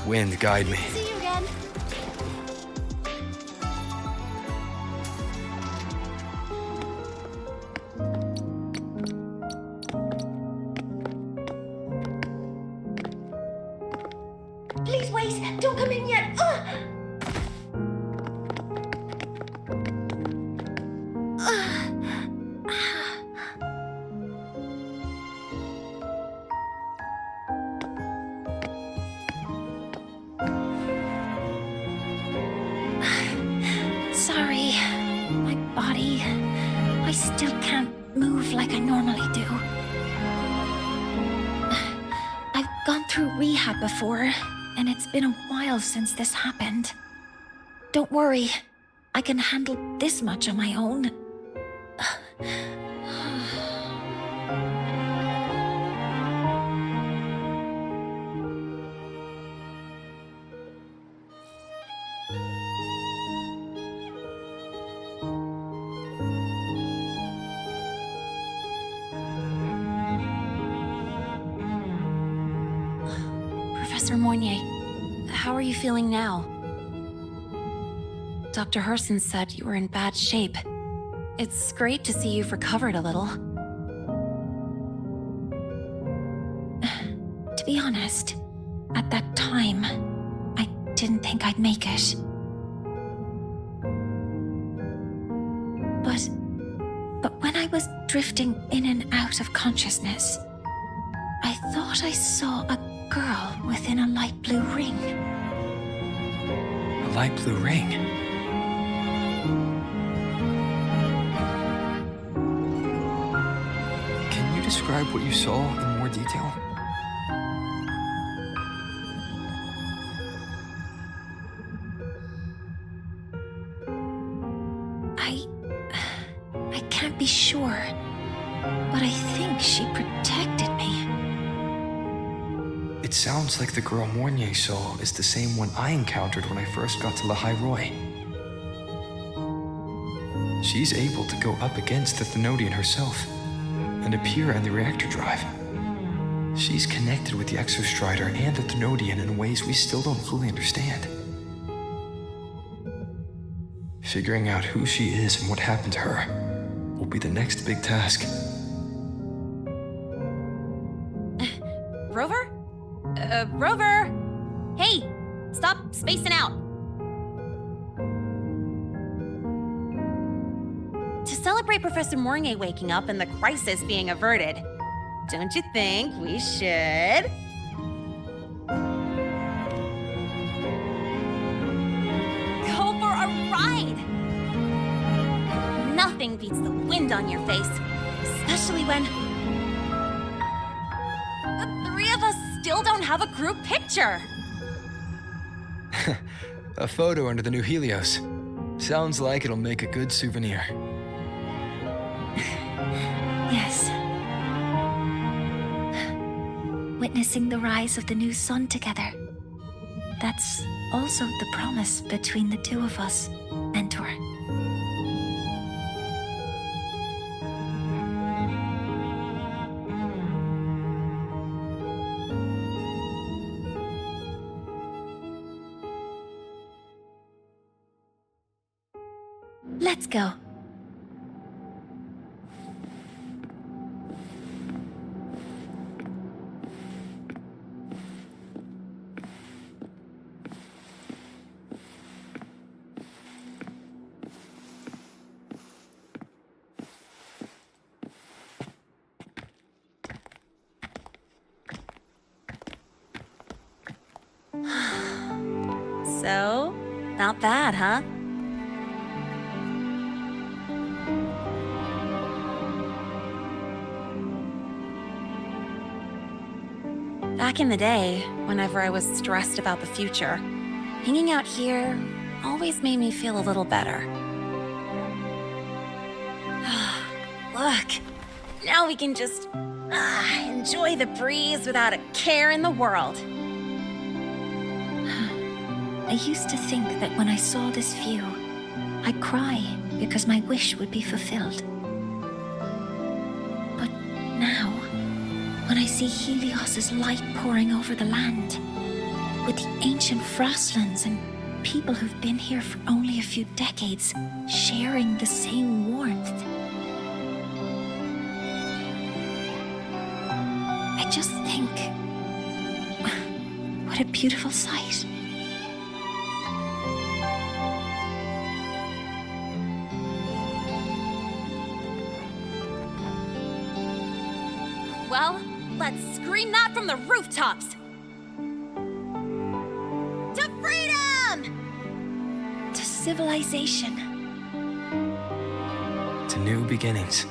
Wind, guide me. See you again. Please wait! Don't come in yet! Sorry, my body. I still can't move like I normally do. I've gone through rehab before, and it's been a while since this happened. Don't worry, I can handle this much on my own. Professor Moynier, how are you feeling now? Dr. Herson said you were in bad shape. It's great to see you've recovered a little. To be honest, at that time, I didn't think I'd make it. But when I was drifting in and out of consciousness, I thought I saw a girl within a light blue ring. A light blue ring? Can you describe what you saw in more detail? I can't be sure, but I think she protected me. It sounds like the girl Moynier saw is the same one I encountered when I first got to Lahai Roi. She's able to go up against the Thenodian herself and appear in the reactor drive. She's connected with the Exostrider and the Thenodian in ways we still don't fully understand. Figuring out who she is and what happened to her will be the next big task. Rover? Rover! Hey! Stop spacing out! To celebrate Professor Moynier waking up and the crisis being averted, don't you think we should... go for a ride? Nothing beats the wind on your face, especially when the three of us still don't have a group picture. A photo under the new Helios. Sounds like it'll make a good souvenir. Yes. Witnessing the rise of the new sun together. That's also the promise between the two of us, Mentor. Let's go. So, not bad, huh? Back in the day, whenever I was stressed about the future, hanging out here always made me feel a little better. Look, now we can just enjoy the breeze without a care in the world. I used to think that when I saw this view, I'd cry because my wish would be fulfilled. But now, when I see Helios's light pouring over the land, with the ancient frostlands and people who've been here for only a few decades sharing the same warmth, I just think, what a beautiful sight. Well, let's scream that from the rooftops! To freedom! To civilization. To new beginnings.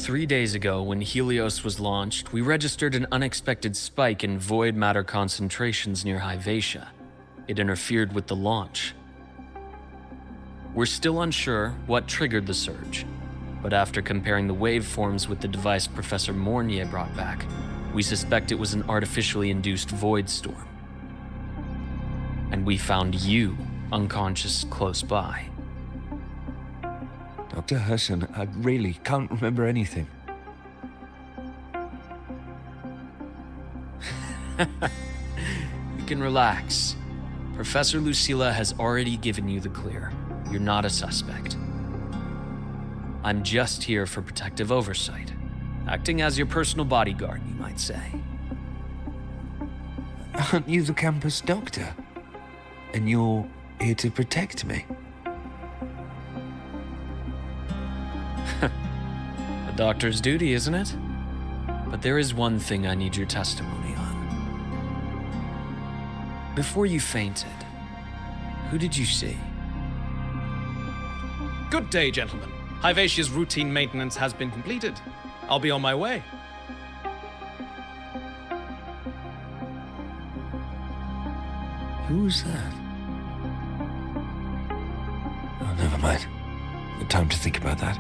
3 days ago, when Helios was launched, we registered an unexpected spike in void matter concentrations near Hyvatia. It interfered with the launch. We're still unsure what triggered the surge, but after comparing the waveforms with the device Professor Mornier brought back, we suspect it was an artificially induced void storm. And we found you unconscious close by. Dr. Herson, I really can't remember anything. You can relax. Professor Lucilla has already given you the clear. You're not a suspect. I'm just here for protective oversight, acting as your personal bodyguard, you might say. Aren't you the campus doctor? And you're here to protect me? A doctor's duty, isn't it? But there is one thing I need your testimony on. Before you fainted, who did you see? Good day, gentlemen. Hyvatia's routine maintenance has been completed. I'll be on my way. Who's that? Oh, never mind. No time to think about that.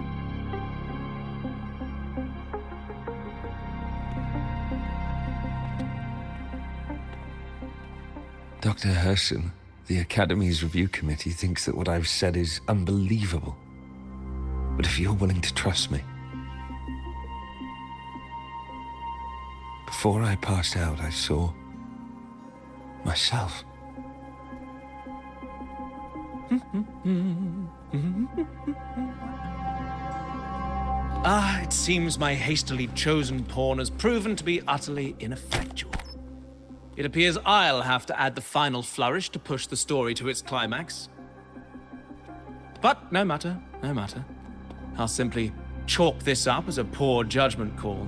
Dr. Herson, the Academy's review committee thinks that what I've said is unbelievable. But if you're willing to trust me... Before I passed out, I saw... myself. It seems my hastily chosen pawn has proven to be utterly ineffectual. It appears I'll have to add the final flourish to push the story to its climax. But no matter, no matter. I'll simply chalk this up as a poor judgment call.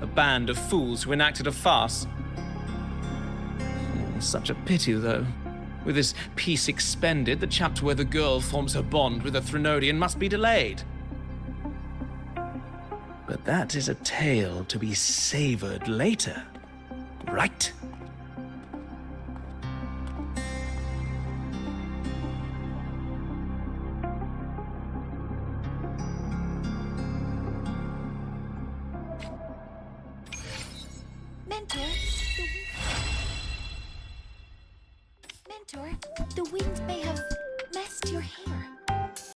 A band of fools who enacted a farce. Such a pity, though. With this piece expended, the chapter where the girl forms her bond with a Threnodian must be delayed. But that is a tale to be savored later, right? Mentor, the wind may have messed your hair.